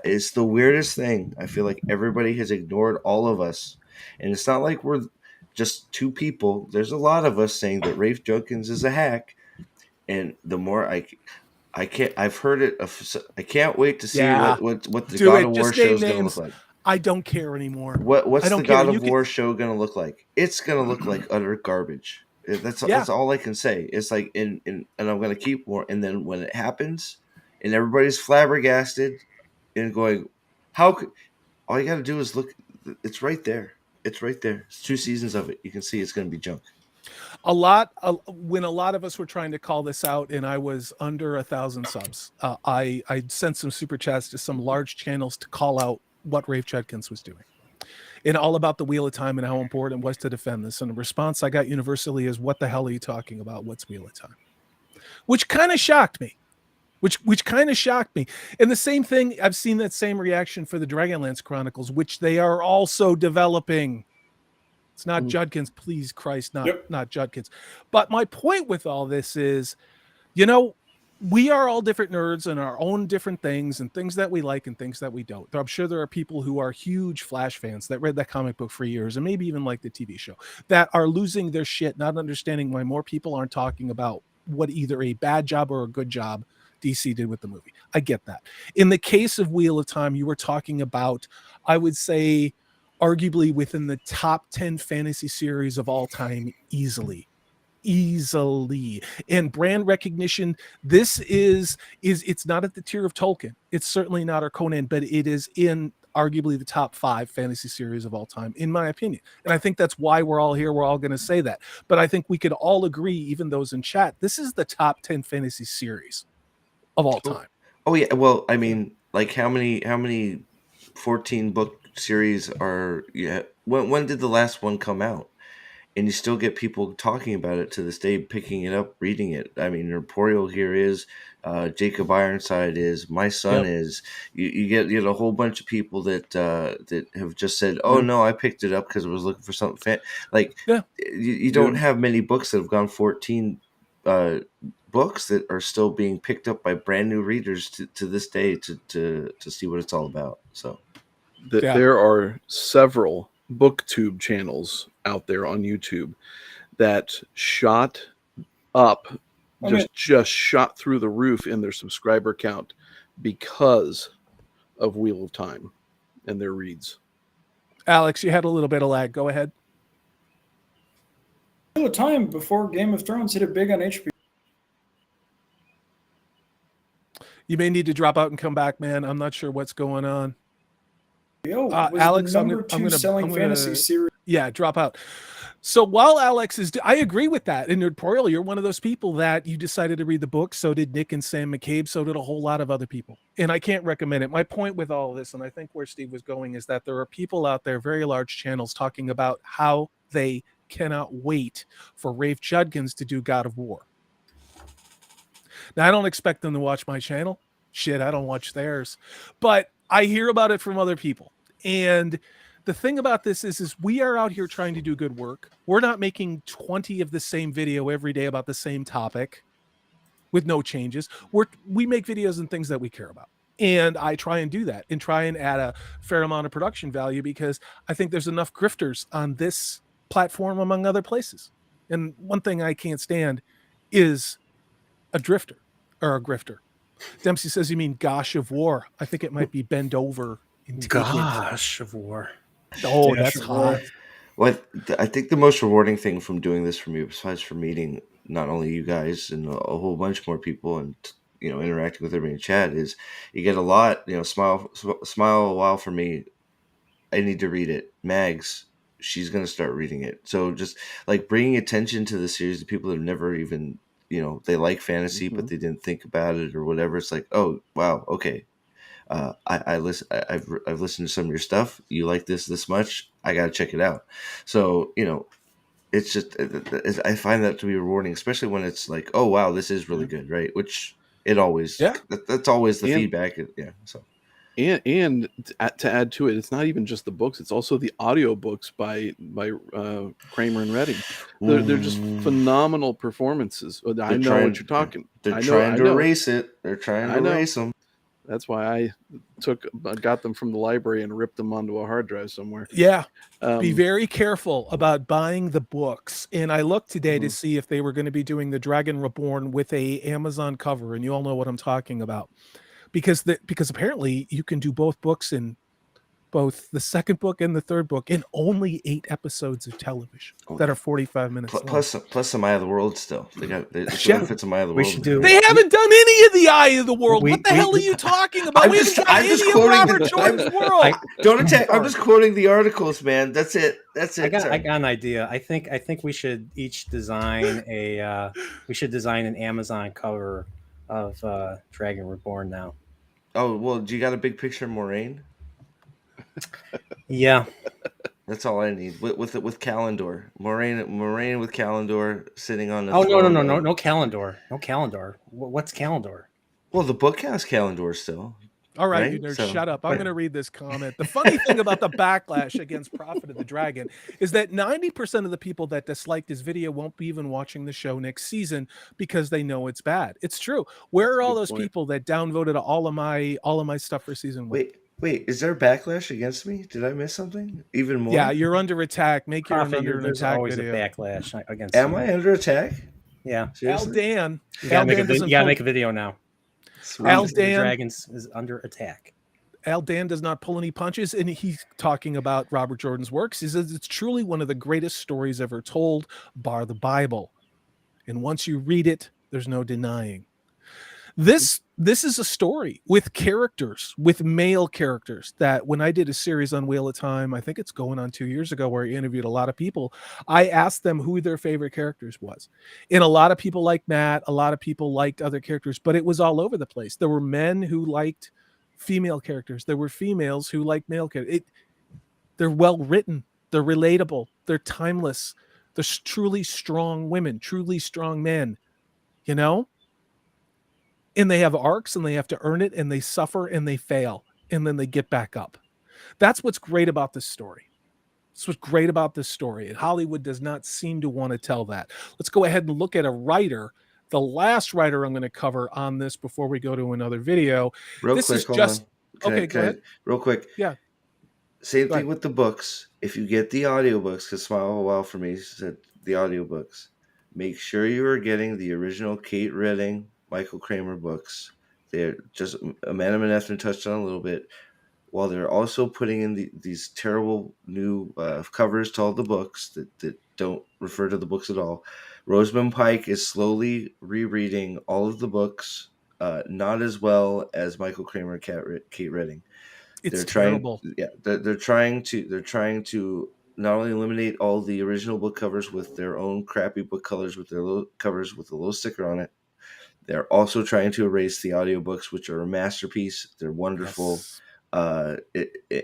it's the weirdest thing. I feel like everybody has ignored all of us. And it's not like we're just two people. There's a lot of us saying that Rafe Judkins is a hack. And the more I've heard it. I can't wait to see what the God of War show is going to look like. I don't care anymore. What's the God of War show going to look like? It's going to look like utter garbage. That's all I can say. It's like, and I'm going to keep more. And then when it happens, and everybody's flabbergasted and going, how could? All you got to do is look. It's right there. It's right there. It's 2 seasons of it. You can see it's going to be junk. When a lot of us were trying to call this out, and I was under 1,000 subs, I sent some super chats to some large channels to call out what Rafe Judkins was doing, and all about the Wheel of Time and how important it was to defend this. And the response I got universally is, "What the hell are you talking about? What's Wheel of Time?" Which kind of shocked me. Which kind of shocked me. And the same thing, I've seen that same reaction for the Dragonlance Chronicles, which they are also developing. It's not Judkins, please Christ, not Judkins. But my point with all this is, we are all different nerds and our own different things and things that we like and things that we don't. I'm sure there are people who are huge Flash fans that read that comic book for years and maybe even like the TV show that are losing their shit, not understanding why more people aren't talking about what either a bad job or a good job DC did with the movie. I get that. In the case of Wheel of Time, you were talking about, I would say, arguably within the top 10 fantasy series of all time, easily. And brand recognition, this is it's not at the tier of Tolkien. It's certainly not our Conan, but it is in arguably the top 5 fantasy series of all time, in my opinion. And I think that's why we're all here. We're all going to say that. But I think we could all agree, even those in chat, this is the top 10 fantasy series of all time. Oh yeah. Well, I mean, like how many 14 book series are? Yeah. When did the last one come out? and you still get people talking about it to this day, picking it up, reading it. I mean, Emporial here is, Jacob Ironside is, my son is. You get a whole bunch of people that have just said, "Oh no, I picked it up because I was looking for something." You don't have many books that have gone 14 books that are still being picked up by brand new readers to this day to see what it's all about. So there are several booktube channels out there on YouTube that shot up, just shot through the roof in their subscriber count because of Wheel of Time and their reads. Alex, you had a little bit of lag. Go ahead. Wheel of Time before Game of Thrones hit it big on HBO. You may need to drop out and come back, man. I'm not sure what's going on. Alex, I'm gonna fantasy series. Yeah, drop out. So while Alex is, I agree with that. In Nerdporial, you're one of those people that you decided to read the book. So did Nick and Sam McCabe. So did a whole lot of other people. And I can't recommend it. My point with all of this, and I think where Steve was going, is that there are people out there, very large channels, talking about how they cannot wait for Rafe Judkins to do God of War. Now, I don't expect them to watch my channel. Shit, I don't watch theirs. But I hear about it from other people. And the thing about this is we are out here trying to do good work. We're not making 20 of the same video every day about the same topic with no changes. We make videos and things that we care about. And I try and do that and try and add a fair amount of production value because I think there's enough grifters on this platform among other places. And one thing I can't stand is a drifter or a grifter. Dempsey says, you mean Gosh of War. I think it might be Bend Over. Gosh of War. Oh, that's hot. Well, I think the most rewarding thing from doing this for me, besides from meeting not only you guys and a whole bunch more people and, interacting with everybody in chat, is you get a lot, smile a while for me. I need to read it. Mags, she's going to start reading it. So just like bringing attention to the series to people that have never even, they like fantasy, but they didn't think about it or whatever. It's like, oh, wow. Okay. I've listened to some of your stuff. You like this much. I got to check it out. So, it's just, I find that to be rewarding, especially when it's like, oh, wow, this is really good. Right. Which it always, that's always the feedback. Yeah. So. And to add to it, it's not even just the books; it's also the audio books by Kramer and Redding. They're just phenomenal performances. I know what you're talking. They're trying to erase it. They're trying to erase them. That's why I got them from the library and ripped them onto a hard drive somewhere. Yeah. Be very careful about buying the books. And I looked today to see if they were going to be doing the Dragon Reborn with a Amazon cover, and you all know what I'm talking about. Because apparently you can do both books in both the second book and the third book in only 8 episodes of television that are 45 minutes long. Plus some Eye of the World still. They got the benefits of Eye of the World. They haven't done any of the Eye of the World. What the hell are you talking about? I'm just quoting Robert World. Don't attack. I'm just quoting the articles, man. That's it. I got an idea. I think we should each design an Amazon cover of Dragon Reborn now. Oh, well, do you got a big picture of Moraine? Yeah. That's all I need. With Kalendor. Moraine with Kalendor sitting on the throne. No Kalendor. No Kalendor. What's Kalendor? Well, the book has Kalendor still. All right, you nerds, shut up. I'm going to read this comment. The funny thing about the backlash against Prophet of the Dragon is that 90% of the people that disliked his video won't be even watching the show next season because they know it's bad. It's true. Where are all those people that downvoted all of my stuff for season 1? Wait, is there backlash against me? Did I miss something? Even more? Yeah, you're under attack. Make your under an attack always video. A backlash against. Am I under attack? Yeah. Dan. You gotta make a video now. Dan Dragons is under attack. Dan does not pull any punches, and he's talking about Robert Jordan's works. He says it's truly one of the greatest stories ever told, bar the Bible. And once you read it, there's no denying. This is a story with characters, with male characters, that when I did a series on Wheel of Time, I think it's going on 2 years ago, where I interviewed a lot of people, I asked them who their favorite characters was. And a lot of people liked Matt, a lot of people liked other characters, but it was all over the place. There were men who liked female characters. There were females who liked male characters. They're well written. They're relatable. They're timeless. the truly strong women, truly strong men, you know? And they have arcs and they have to earn it and they suffer and they fail and then they get back up. That's what's great about this story. That's what's great about this story. And Hollywood does not seem to want to tell that. Let's go ahead and look at a writer. The last writer I'm going to cover on this before we go to another video. Real This quick, is hold just on. okay. Go ahead. Real quick. Yeah. Same Go thing ahead. with the books. If you get the audiobooks, because Smile a While for Me said the audiobooks, make sure you are getting the original Kate Redding, Michael Kramer books. They're just, Amanda Manethrin touched on a little bit, while they're also putting in these terrible new covers to all the books that don't refer to the books at all. Rosamund Pike is slowly rereading all of the books, not as well as Michael Kramer and Kate Redding. It's terrible. They're trying to not only eliminate all the original book covers with their own crappy book colors with their little covers with a little sticker on it. They're also trying to erase the audiobooks, which are a masterpiece. They're wonderful. Yes.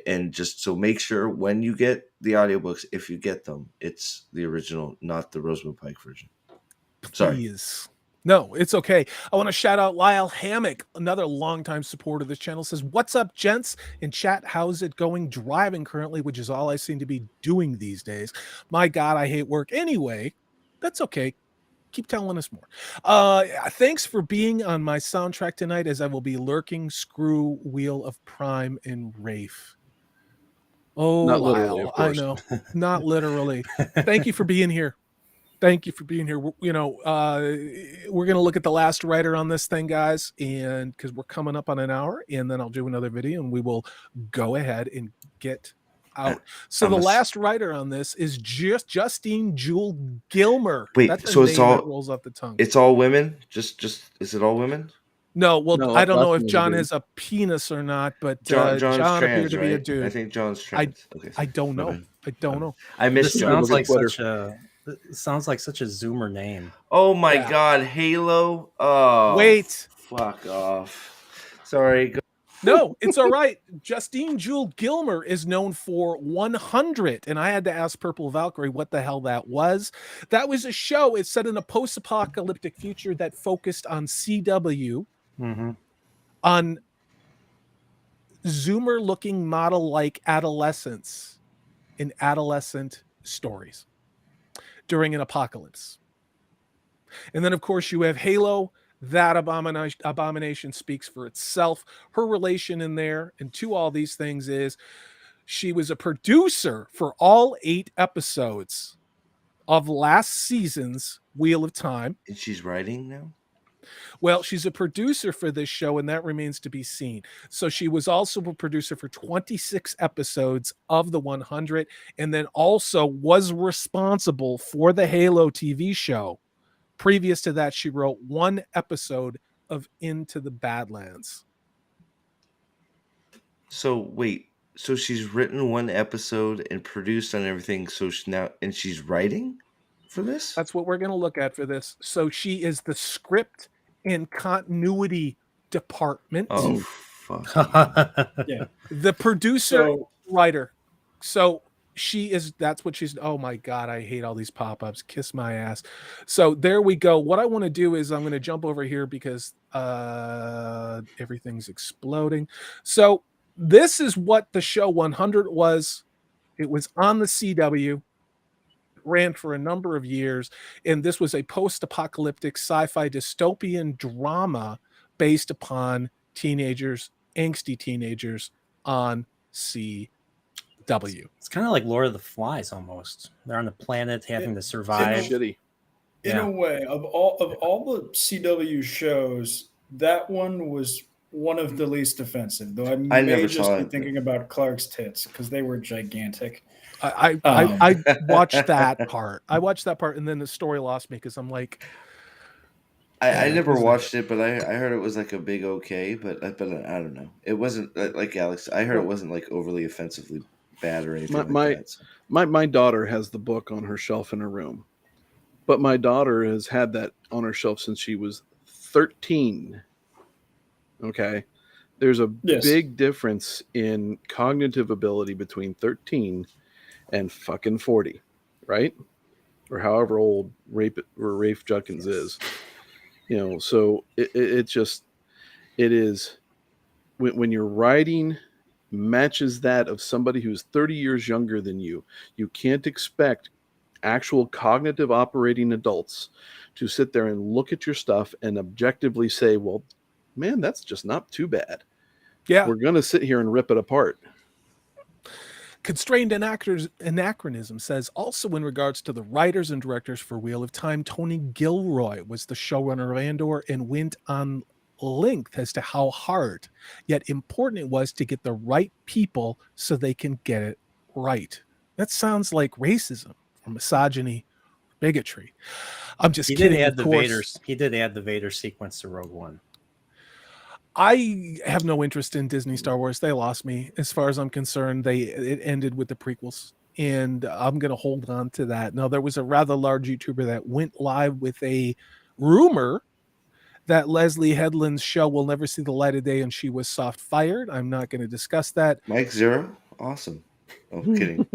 And just so make sure when you get the audiobooks, if you get them, it's the original, not the Rosamund Pike version. Sorry. Please. No, it's okay. I want to shout out Lyle Hammock, another longtime supporter of this channel. Says, "What's up, gents? In chat, how's it going driving currently?" Which is all I seem to be doing these days. My God, I hate work. Anyway, that's okay. Keep telling us more. Thanks for being on my soundtrack tonight, as I will be lurking Screw, Wheel of Prime, and Rafe. Oh, Not Lyle, literally, of I course. know, not literally. Thank you for being here. Thank you for being here. We're going to look at the last writer on this thing, guys, and because we're coming up on an hour, and then I'll do another video, and we will go ahead and get out. So the last writer on this is Justine Jewel Gilmer. Wait, that's so a it's name all that rolls off the tongue. It's all women. Just is it all women? No, well, No, I don't know lots if of John them do. has a penis or not, but John's John trans, appeared to be a right? dude. I think John's trans. Okay, I don't my know. bad. I don't know. I missed This John. sounds like such a Zoomer name. Oh my Yeah. God, Halo. Oh, Wait. Fuck off. Sorry. No, it's all right. Justine Jewel Gilmer is known for 100, and I had to ask Purple Valkyrie what the hell that was. That was a show. It's set in a post-apocalyptic future that focused on CW, on Zoomer-looking model-like adolescents in adolescent stories during an apocalypse. And then, of course, you have Halo. That abomination speaks for itself. Her relation in there and to all these things is she was a producer for all 8 episodes of last season's Wheel of Time. And she's writing now? Well, she's a producer for this show, and that remains to be seen. So she was also a producer for 26 episodes of the 100, and then also was responsible for the Halo TV show. Previous to that, she wrote 1 episode of Into the Badlands. So wait, so she's written 1 episode and produced on everything. So she's writing for this? That's what we're going to look at for this. So she is the script and continuity department. Oh, fuck. Yeah. The producer, writer. So that's what she's, oh my God, I hate all these pop-ups. Kiss my ass. So there we go. What I want to do is I'm going to jump over here because everything's exploding. So this is what the show 100 was. It was on the CW. Ran for a number of years, and this was a post-apocalyptic sci-fi dystopian drama based upon angsty teenagers on CW. It's kind of like Lord of the Flies almost. They're on the planet having to survive. Shitty. In a way, of all the CW shows, that one was one of the least offensive. Though I may never just saw be it. thinking about Clark's tits because they were gigantic. I watched that part. I watched that part, and then the story lost me because I'm like, I never watched it, but I heard it was like a big okay, but I don't know. It wasn't like Alex. I heard it wasn't like overly offensively bad or anything like that. So. My daughter has the book on her shelf in her room, but my daughter has had that on her shelf since she was 13. Okay, there's a big difference in cognitive ability between 13 and fucking 40, right? or however old Rafe Judkins is. So it is when your writing matches that of somebody who's 30 years younger than you can't expect actual cognitive operating adults to sit there and look at your stuff and objectively say, well, man, that's just not too bad. Yeah. We're going to sit here and rip it apart. Constrained Anachronism says, also in regards to the writers and directors for Wheel of Time, Tony Gilroy was the showrunner of Andor and went on length as to how hard yet important it was to get the right people so they can get it right. That sounds like racism or misogyny, bigotry. I'm just kidding. Of course, he did add the Vader sequence to Rogue One. I have no interest in Disney Star Wars. They lost me as far as I'm concerned. It ended with the prequels, and I'm going to hold on to that. Now, there was a rather large YouTuber that went live with a rumor that Leslie Headland's show will never see the light of day, and she was soft fired. I'm not going to discuss that. Mike Zero, awesome. Oh, kidding.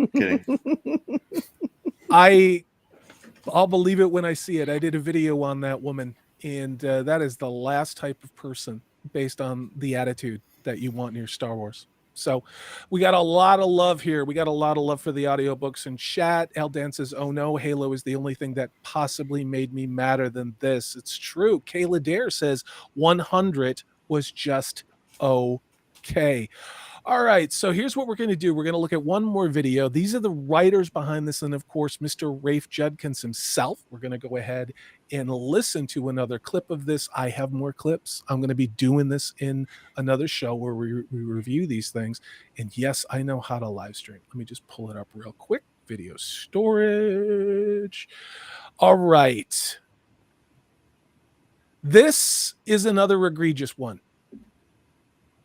I'll believe it when I see it. I did a video on that woman, and that is the last type of person based on the attitude that you want in your Star Wars. So we got a lot of love here. We got a lot of love for the audiobooks in chat. Eldan says, oh no, Halo is the only thing that possibly made me madder than this. It's true. Kayla Dare says 100 was just okay. All right, so here's what we're going to do. We're going to look at one more video. These are the writers behind this, and of course, Mr. Rafe Judkins himself. We're going to go ahead and listen to another clip of this. I have more clips. I'm going to be doing this in another show where we review these things. And yes, I know how to live stream. Let me just pull it up real quick. Video storage. All right. This is another egregious one.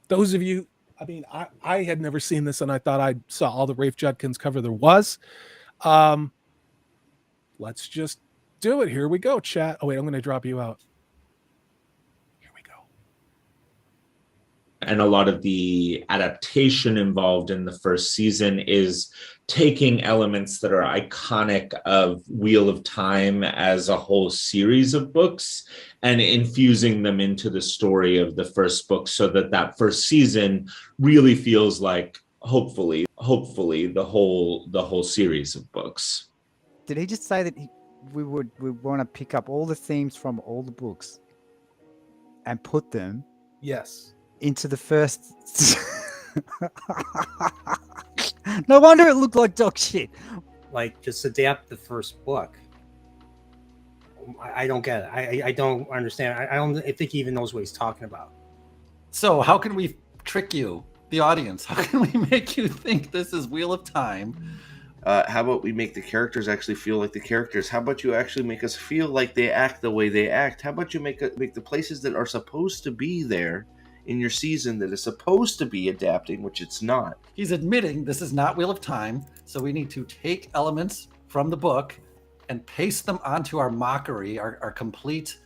Those of you, I mean, I had never seen this, and I thought I saw all the Rafe Judkins cover there was. Let's just do it. Here we go, chat. Oh, wait, I'm going to drop you out. Here we go. And a lot of the adaptation involved in the first season is taking elements that are iconic of Wheel of Time as a whole series of books and infusing them into the story of the first book so that first season really feels like hopefully the whole series of books. Did he just say that we want to pick up all the themes from all the books and put them into the first No wonder it looked like dog shit. Like, just adapt the first book. I don't get it. I don't understand. I think he even knows what he's talking about. So how can we trick you, the audience? How can we make you think this is Wheel of Time? How about we make the characters actually feel like the characters? How about you actually make us feel like they act the way they act? How about you make the places that are supposed to be there in your season that is supposed to be adapting, which it's not? He's admitting this is not Wheel of Time, so we need to take elements from the book and paste them onto our mockery, our complete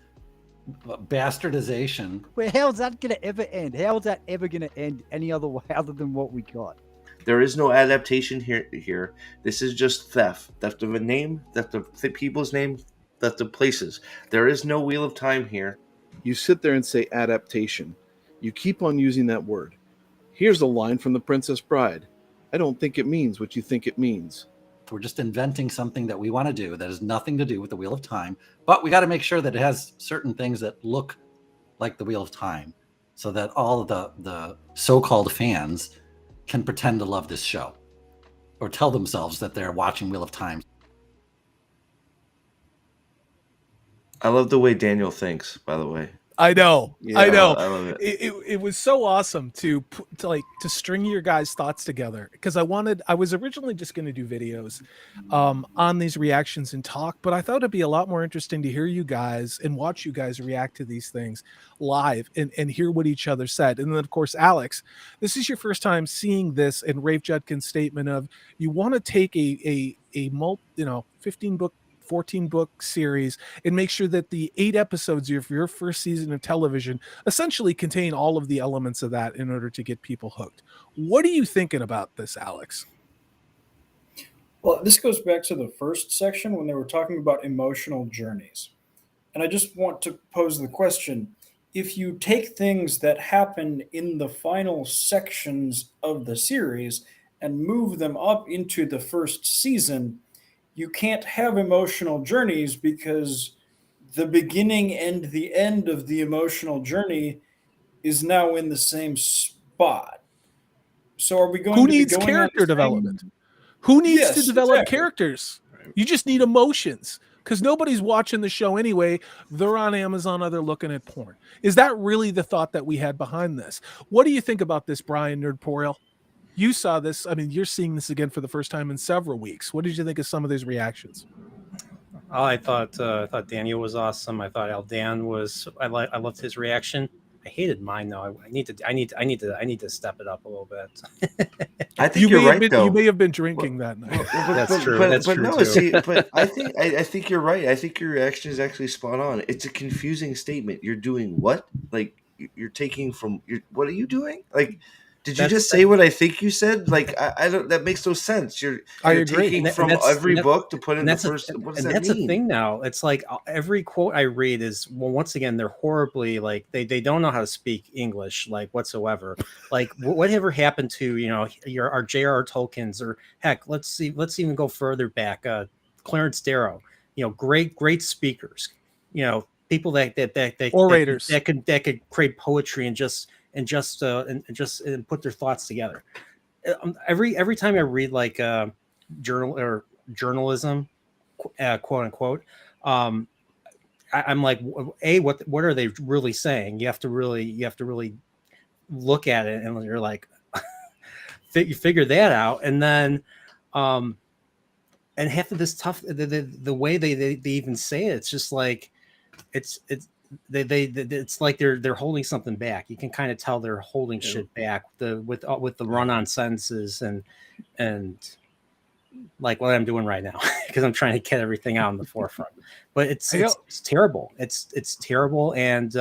bastardization. Well, how's that going to ever end? How is that ever going to end any other way other than what we got? There is no adaptation here. This is just theft of a name, theft of people's name, theft of places. There is no Wheel of Time here. You sit there and say adaptation. You keep on using that word. Here's a line from The Princess Bride. I don't think it means what you think it means. We're just inventing something that we want to do that has nothing to do with the Wheel of Time, but we got to make sure that it has certain things that look like the Wheel of Time so that all the so-called fans can pretend to love this show or tell themselves that they're watching Wheel of Time. I love the way Daniel thinks, by the way. I know. Yeah, I know. I love it. It was so awesome to string your guys' thoughts together, because I was originally just going to do videos on these reactions and talk, but I thought it'd be a lot more interesting to hear you guys and watch you guys react to these things live and hear what each other said. And then, of course, Alex, this is your first time seeing this in Rafe Judkins' statement of you want to take a 15 book 14-book series and make sure that the 8 episodes of your first season of television essentially contain all of the elements of that in order to get people hooked. What are you thinking about this, Alex? Well, this goes back to the first section when they were talking about emotional journeys. And I just want to pose the question, if you take things that happen in the final sections of the series and move them up into the first season, you can't have emotional journeys because the beginning and the end of the emotional journey is now in the same spot. So are we going Who to be needs going on character the development? same? Who needs to Yes, develop exactly. characters? You just need emotions because nobody's watching the show anyway. They're on Amazon or they're looking at porn. Is that really the thought that we had behind this? What do you think about this, Brian Nerdporial? You saw this. I mean, you're seeing this again for the first time in several weeks. What did you think of some of these reactions? Oh, I thought Daniel was awesome. I thought Aldan was. I loved his reaction. I hated mine though. I need to step it up a little bit. I think you're right, though. You may have been drinking that night. That's true. That's but true no, too. see, but I think you're right. I think your reaction is actually spot on. It's a confusing statement. You're doing what? Like you're taking from. What are you doing? Like, did you just say what I think you said? Like I don't. That makes no sense. You're agree. taking from every book to put in the first. What does that mean? That's the thing now. It's like every quote I read is, well, once again, they're horribly like they don't know how to speak English like whatsoever. Like whatever happened to our J.R.R. Tolkien's, or heck, let's even go further back. Clarence Darrow, great speakers. People that orators that could create poetry and put their thoughts together. Every time I read like journalism, quote unquote, I'm like, what are they really saying? You have to really look at it, and you're like, you figure that out, and then and half of this tough the way they even say it, it's just like it's like they're holding something back. You can kind of tell they're holding shit back with the run-on sentences and like what I'm doing right now because I'm trying to get everything out in the forefront. But it's terrible. It's terrible, and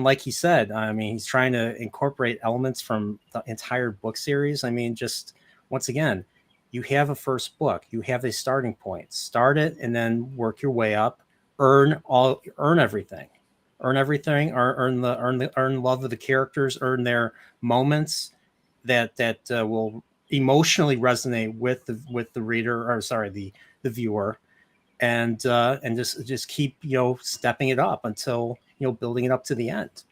like he said, I mean, he's trying to incorporate elements from the entire book series. I mean, just once again, you have a first book, you have a starting point, start it, and then work your way up. Earn everything, earn love of the characters, earn their moments that will emotionally resonate with the reader, or sorry, the viewer, and just keep stepping it up until building it up to the end.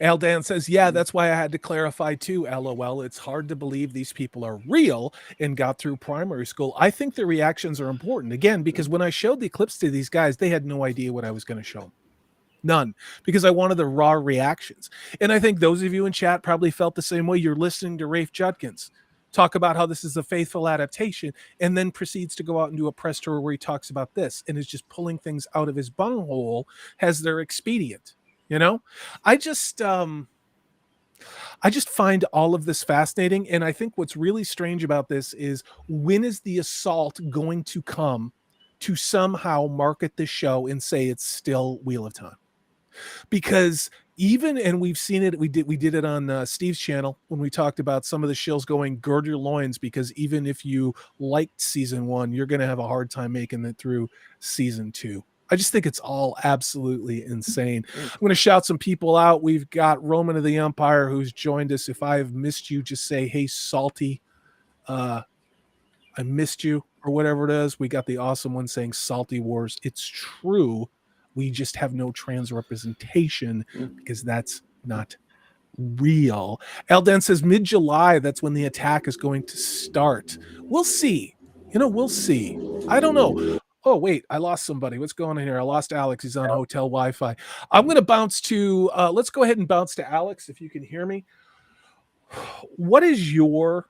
Aldan says, yeah, that's why I had to clarify too. LOL. It's hard to believe these people are real and got through primary school. I think the reactions are important again, because when I showed the clips to these guys, they had no idea what I was going to show them. None, because I wanted the raw reactions. And I think those of you in chat probably felt the same way. You're listening to Rafe Judkins talk about how this is a faithful adaptation, and then proceeds to go out and do a press tour where he talks about this and is just pulling things out of his bunghole as they're expedient. I just find all of this fascinating. And I think what's really strange about this is, when is the assault going to come to somehow market this show and say it's still Wheel of Time? Because and we've seen it, we did it on Steve's channel when we talked about some of the shills going, gird your loins, because even if you liked season 1, you're going to have a hard time making it through season 2. I just think it's all absolutely insane. I'm going to shout some people out. We've got Roman of the Empire who's joined us. If I have missed you, just say, hey, Salty, I missed you, or whatever it is. We got the awesome one saying Salty Wars. It's true. We just have no trans representation because that's not real. Elden says mid-July, that's when the attack is going to start. We'll see. We'll see. I don't know. Oh, wait, I lost somebody. What's going on here? I lost Alex. He's on hotel Wi-Fi. I'm going to bounce to, let's go ahead and bounce to Alex, if you can hear me. What is your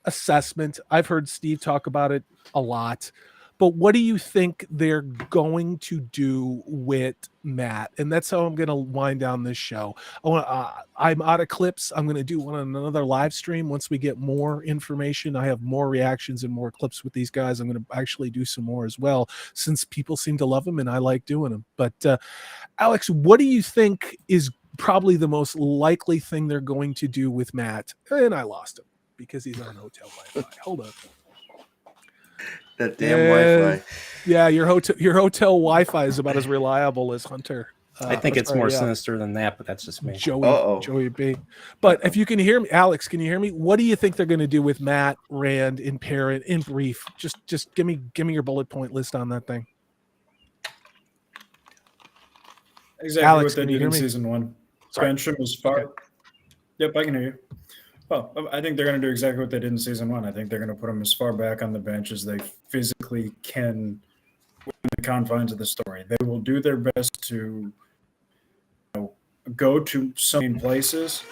assessment? I've heard Steve talk about it a lot, but what do you think they're going to do with Matt? And that's how I'm going to wind down this show. I'm out of clips. I'm going to do one on another live stream once we get more information. I have more reactions and more clips with these guys. I'm going to actually do some more as well, since people seem to love them and I like doing them. But Alex, what do you think is probably the most likely thing they're going to do with Matt? And I lost him because he's on hotel Wi-Fi. Hold on. That damn Wi-Fi. Yeah, your hotel Wi-Fi is about as reliable as Hunter. I think it's more sinister than that, but that's just me. Joey B. But if you can hear me, Alex, can you hear me? What do you think they're going to do with Matt, Rand, and Perrin in brief? Just give me your bullet point list on that thing. Exactly Alex, what they can you did hear in me? season 1. Sorry. Bench him as far. Okay. Yep, I can hear you. Well, I think they're going to do exactly what they did in season 1. I think they're going to put him as far back on the bench as they physically can within the confines of the story. They will do their best to go to some places,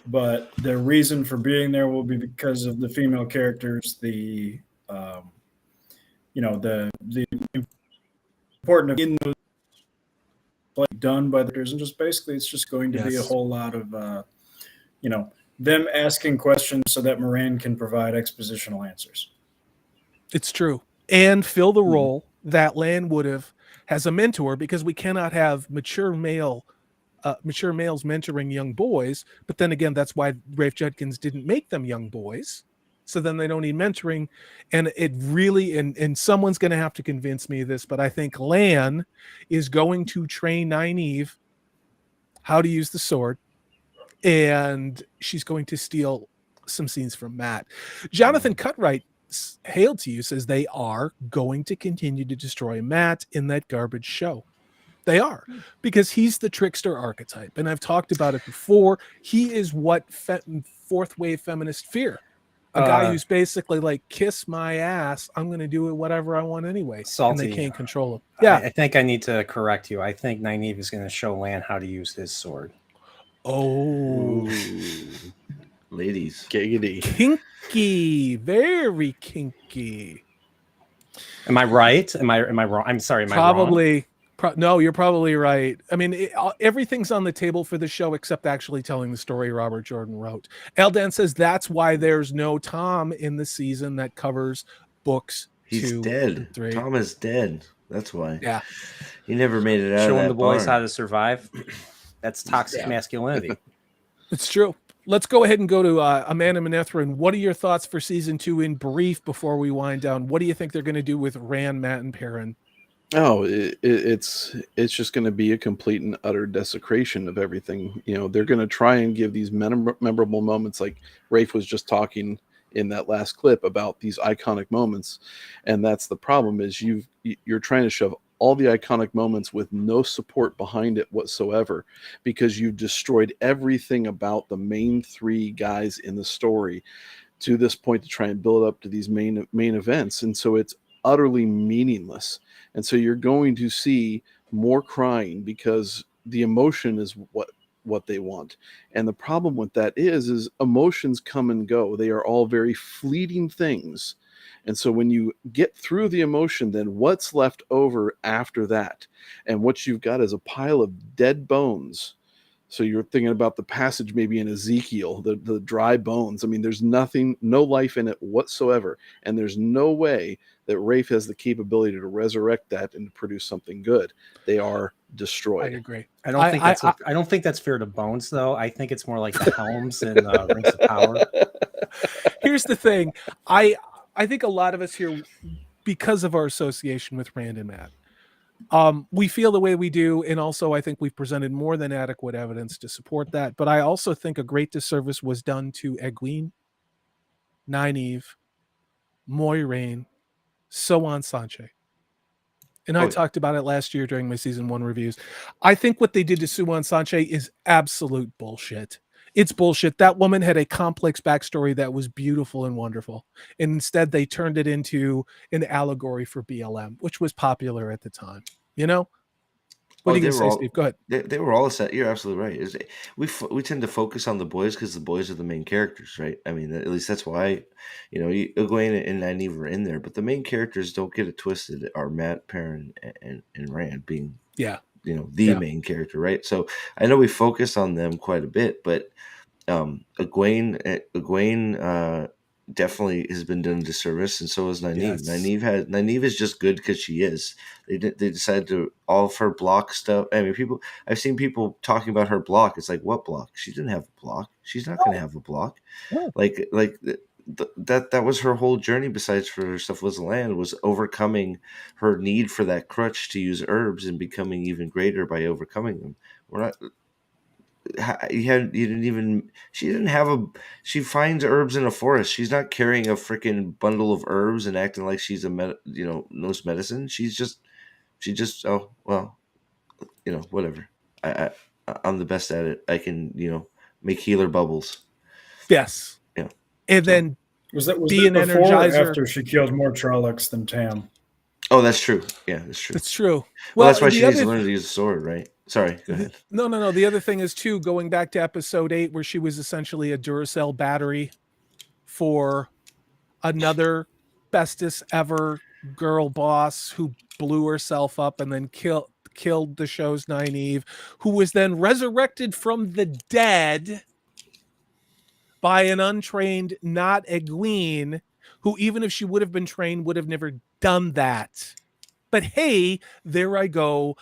but their reason for being there will be because of the female characters, the important of in those done by the actors, and just basically it's just going to be a whole lot of them asking questions so that Moran can provide expositional answers. It's true. And fill the role that Lan would have as a mentor, because we cannot have mature males mentoring young boys. But then again, that's why Rafe Judkins didn't make them young boys. So then they don't need mentoring. And it really, and someone's going to have to convince me of this, but I think Lan is going to train Nynaeve how to use the sword. And she's going to steal some scenes from Matt. Jonathan Cutright, hail to you, says they are going to continue to destroy Matt in that garbage show. They are, because he's the trickster archetype. And I've talked about it before. He is what fourth wave feminists fear. A guy who's basically like, kiss my ass, I'm going to do it whatever I want anyway. Salty. And they can't control him. Yeah. I think I need to correct you. I think Nynaeve is going to show Lan how to use his sword. Oh. Ladies. Giggity. Kinky. Very kinky. Am I right? Am I wrong? I'm sorry. Am I wrong? No, you're probably right. I mean, everything's on the table for the show except actually telling the story Robert Jordan wrote. Eldan says that's why there's no Tom in the season that covers books. He's 2 dead. and 3. Tom is dead. That's why. Yeah. He never made it out Showing of that the boys barn. how to survive. That's toxic masculinity. It's true. Let's go ahead and go to Amanda Manethrin. What are your thoughts for season 2 in brief before we wind down? What do you think they're going to do with Rand, Matt, and Perrin? Oh, it's just going to be a complete and utter desecration of everything. They're going to try and give these memorable moments, like Rafe was just talking in that last clip about these iconic moments, and that's the problem. Is you're trying to shove all the iconic moments with no support behind it whatsoever, because you've destroyed everything about the main 3 guys in the story to this point to try and build up to these main events, and so it's utterly meaningless. And so you're going to see more crying because the emotion is what they want. And the problem with that is emotions come and go. They are all very fleeting things. And so when you get through the emotion, then what's left over after that? And what you've got is a pile of dead bones. So you're thinking about the passage maybe in Ezekiel, the dry bones. I mean, there's nothing, no life in it whatsoever. And there's no way that Rafe has the capability to resurrect that and to produce something good. They are destroyed. I agree. I don't think that's fair to Bones, though. I think it's more like the Helms and Rings of Power. Here's the thing. I think a lot of us here, because of our association with Rand and Matt, we feel the way we do, and also I think we've presented more than adequate evidence to support that. But I also think a great disservice was done to Egwene, Nynaeve, Moiraine, Soan Sanche. And I talked about it last year during my season 1 reviews. I think what they did to Soan Sanche is absolute bullshit. It's bullshit. That woman had a complex backstory that was beautiful and wonderful. And instead they turned it into an allegory for BLM, which was popular at the time. What are you going to say, Steve? Go ahead. They were all set. You're absolutely right. We tend to focus on the boys because the boys are the main characters, right? I mean, at least that's why, Egwene and Nynaeve are in there. But the main characters, don't get it twisted, are Matt, Perrin, and Rand being the main character, right? So I know we focus on them quite a bit, but Egwene definitely has been done a disservice, and so is Nynaeve. Yes. Nynaeve is just good because she is. They decided to all of her block stuff. I mean, I've seen people talking about her block. It's like, what block? She didn't have a block. She's not going to have a block. Yeah. Like that was her whole journey. Besides for her stuff was land, was overcoming her need for that crutch to use herbs and becoming even greater by overcoming them. We're not. You didn't even. She didn't have a. She finds herbs in a forest. She's not carrying a freaking bundle of herbs and acting like she's knows medicine. She just oh well, whatever. I'm the best at it. I can make healer bubbles. Yes. Yeah. And then was that be an before or energizer after she killed more Trollocs than Tam? Oh, that's true. Yeah, that's true. That's true. Well, that's why she the needs to other learn to use a sword, right? Sorry, go ahead. No. The other thing is too, going back to episode 8, where she was essentially a Duracell battery for another bestest ever girl boss who blew herself up and then killed the show's Nynaeve, who was then resurrected from the dead by an untrained, not Egwene, who, even if she would have been trained, would have never done that. But hey, there I go,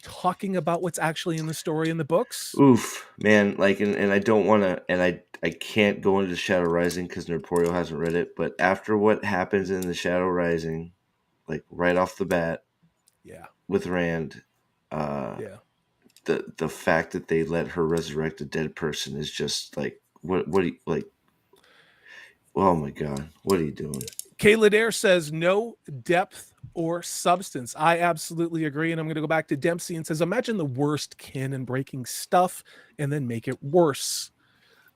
talking about what's actually in the story in the books. Oof, man, and I don't want to, and I can't go into Shadow Rising because Nerdporio hasn't read it, but after what happens in the Shadow Rising, like right off the bat, yeah, with Rand, the fact that they let her resurrect a dead person is just like, what do you, like, oh my god, what are you doing? Kayla Dare says no depth or substance. I absolutely agree. And I'm going to go back to Dempsey and says, imagine the worst canon breaking stuff and then make it worse.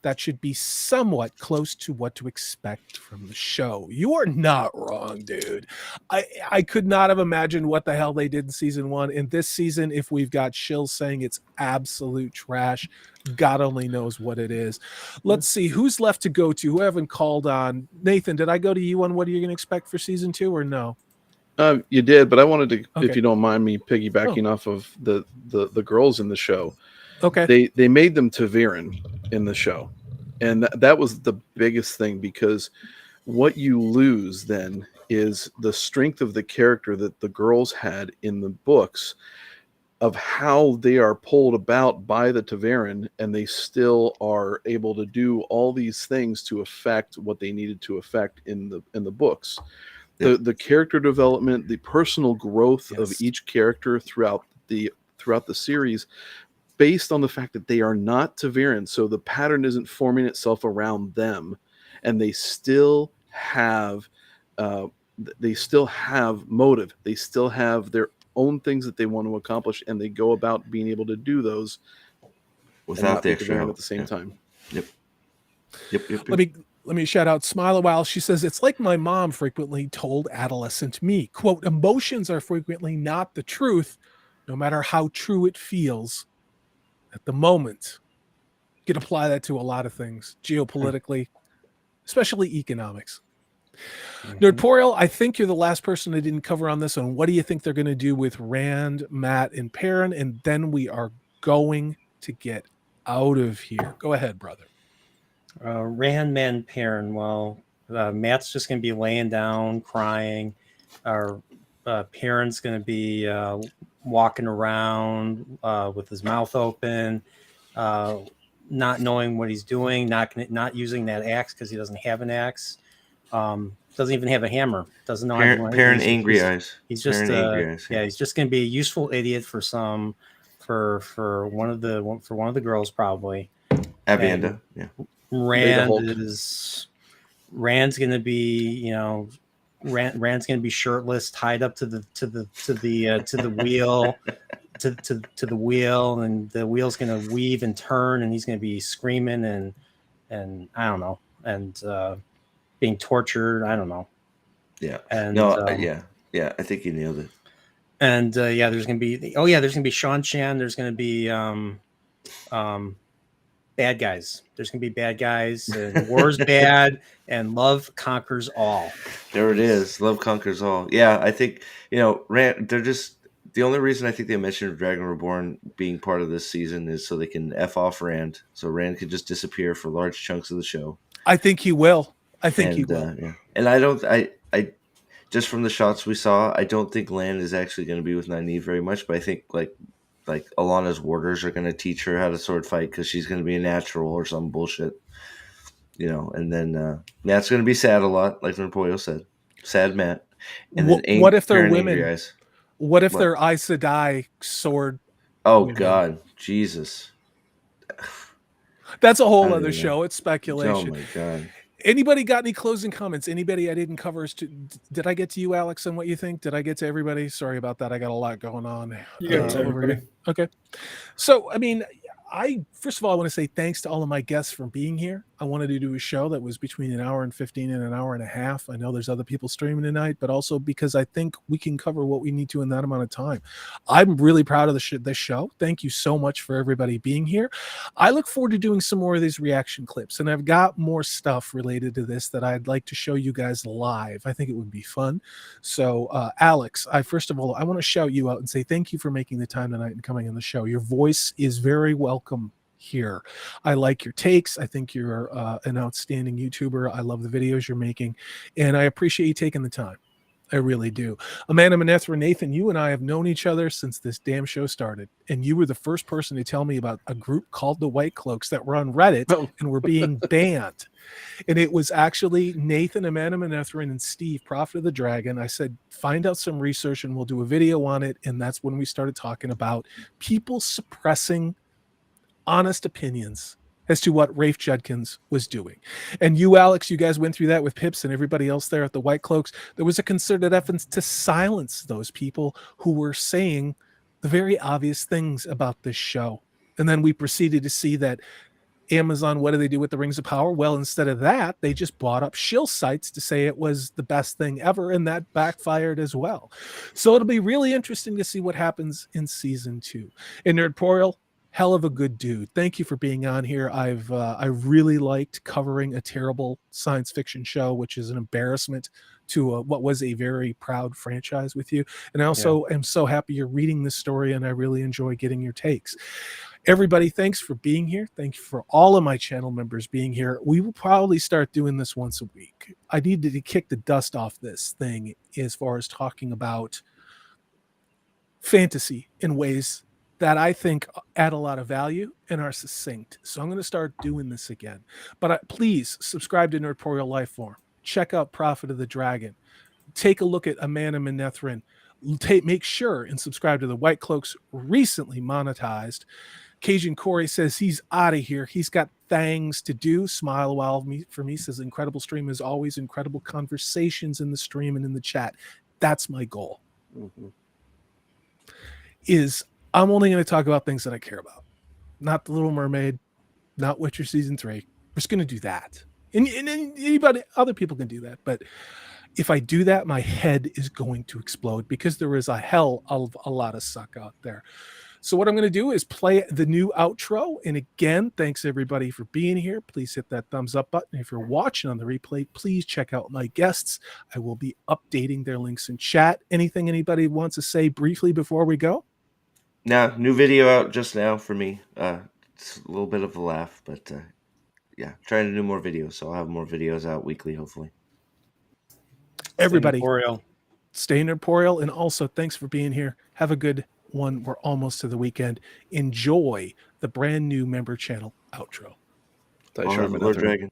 That should be somewhat close to what to expect from the show. You are not wrong, dude. I could not have imagined what the hell they did in season 1. In this season, if we've got Shills saying it's absolute trash, God only knows what it is. Let's see who's left to go to, who I haven't called on. Nathan, did I go to you on what are you going to expect for season 2 or no? You did, but I wanted to, Okay. if you don't mind me piggybacking off of the girls in the show. Okay. They made them Taviran in the show. And that was the biggest thing, because what you lose then is the strength of the character that the girls had in the books, of how they are pulled about by the Taviran, and they still are able to do all these things to affect what they needed to affect in the books. The character development, the personal growth of each character throughout the series, based on the fact that they are not Taviran, so the pattern isn't forming itself around them, and they still have motive. They still have their own things that they want to accomplish, and they go about being able to do those without the extra Taviran help at the same time. Yep. Let me shout out Smile a While. She says, it's like my mom frequently told adolescent me, quote, emotions are frequently not the truth, no matter how true it feels at the moment. You can apply that to a lot of things, geopolitically, especially economics. Nerdporeal, I think you're the last person I didn't cover on this one. What do you think they're going to do with Rand, Matt, and Perrin? And then we are going to get out of here. Go ahead, brother. Rand, Matt, and Perrin. Well, Matt's just going to be laying down, crying. Perrin's going to be walking around with his mouth open, not knowing what he's doing, not using that axe because he doesn't have an axe. Doesn't even have a hammer. Doesn't know how to do anything. Perrin angry eyes. He's just angry eyes, yeah. He's just going to be a useful idiot for one of the girls probably. Avienda, yeah. Rand's going to be, Rand's going to be shirtless, tied up to the wheel, to the wheel, and the wheel's going to weave and turn, and he's going to be screaming and I don't know, and being tortured. I don't know. Yeah. And yeah. I think you nailed it. And there's going to be Sean Chan. There's going to be bad guys. There's going to be bad guys, and war's bad, and love conquers all. There it is. Love conquers all. Yeah, I think, Rand, they're just, the only reason I think they mentioned Dragon Reborn being part of this season is so they can F off Rand. So Rand could just disappear for large chunks of the show. I think he will. He will. Yeah. And I just from the shots we saw, I don't think Lan is actually going to be with Nynaeve very much, but I think like Alana's warders are going to teach her how to sword fight because she's going to be a natural or some bullshit. you know, and then Matt's going to be sad a lot, like Napoleon said. Sad Matt. And then What if they're Karen women? Angry Eyes. What if What? they're Aes Sedai sword? Oh, women? God. Jesus. That's a whole I other don't show. know. It's speculation. Oh, my God. Anybody got any closing comments? Anybody I didn't cover? Did I get to you, Alex, and what you think? Did I get to everybody? Sorry about that. I got a lot going on. You got to over everybody. here. Okay. So, I mean, first of all, I want to say thanks to all of my guests for being here. I wanted to do a show that was between an hour and 15 and an hour and a half. I know there's other people streaming tonight, but also because I think we can cover what we need to in that amount of time. I'm really proud of this show. Thank you so much for everybody being here. I look forward to doing some more of these reaction clips, and I've got more stuff related to this that I'd like to show you guys live. I think it would be fun. So, Alex, first of all, I want to shout you out and say thank you for making the time tonight and coming on the show. Your voice is very welcome here. I like your takes. I think you're an outstanding YouTuber. I love the videos you're making, and I appreciate you taking the time. I really do. Amanda Manethra, Nathan, you and I have known each other since this damn show started, and you were the first person to tell me about a group called the White Cloaks that were on Reddit and were being banned. And it was actually Nathan, Amanda Manethrin, and Steve, Prophet of the Dragon. I said, find out some research and we'll do a video on it. And that's when we started talking about people suppressing honest opinions as to what Rafe Judkins was doing. And you, Alex, you guys went through that with Pips and everybody else there at the White Cloaks. There was a concerted effort to silence those people who were saying the very obvious things about this show. And then we proceeded to see that Amazon, what do they do with the Rings of Power? Well, instead of that, they just bought up shill sites to say it was the best thing ever, and that backfired as well. So it'll be really interesting to see what happens in season 2. And Nerdporial, hell of a good dude. Thank you for being on here. I really liked covering a terrible science fiction show, which is an embarrassment to what was a very proud franchise with you. And I also am so happy you're reading this story, and I really enjoy getting your takes. Everybody, thanks for being here. Thank you for all of my channel members being here. We will probably start doing this once a week. I need to kick the dust off this thing as far as talking about fantasy in ways that I think add a lot of value and are succinct. So I'm going to start doing this again. But please subscribe to Nerdporial Lifeform. Check out Prophet of the Dragon. Take a look at Amanda Manethrin. Make sure and subscribe to the White Cloaks, recently monetized. Cajun Corey says he's out of here. He's got things to do. Smile a while for me says incredible stream as always. Incredible conversations in the stream and in the chat. That's my goal. I'm only going to talk about things that I care about. Not The Little Mermaid, not Witcher Season 3. We're just going to do that. And anybody, other people can do that. But if I do that, my head is going to explode because there is a hell of a lot of suck out there. So what I'm going to do is play the new outro. And again, thanks everybody for being here. Please hit that thumbs up button. If you're watching on the replay, please check out my guests. I will be updating their links in chat. Anything anybody wants to say briefly before we go? Now, new video out just now for me. It's a little bit of a laugh, but yeah, trying to do more videos. So I'll have more videos out weekly, hopefully. Everybody, stay Nerdporial. And also, thanks for being here. Have a good one. We're almost to the weekend. Enjoy the brand new member channel outro. Lord Dragon.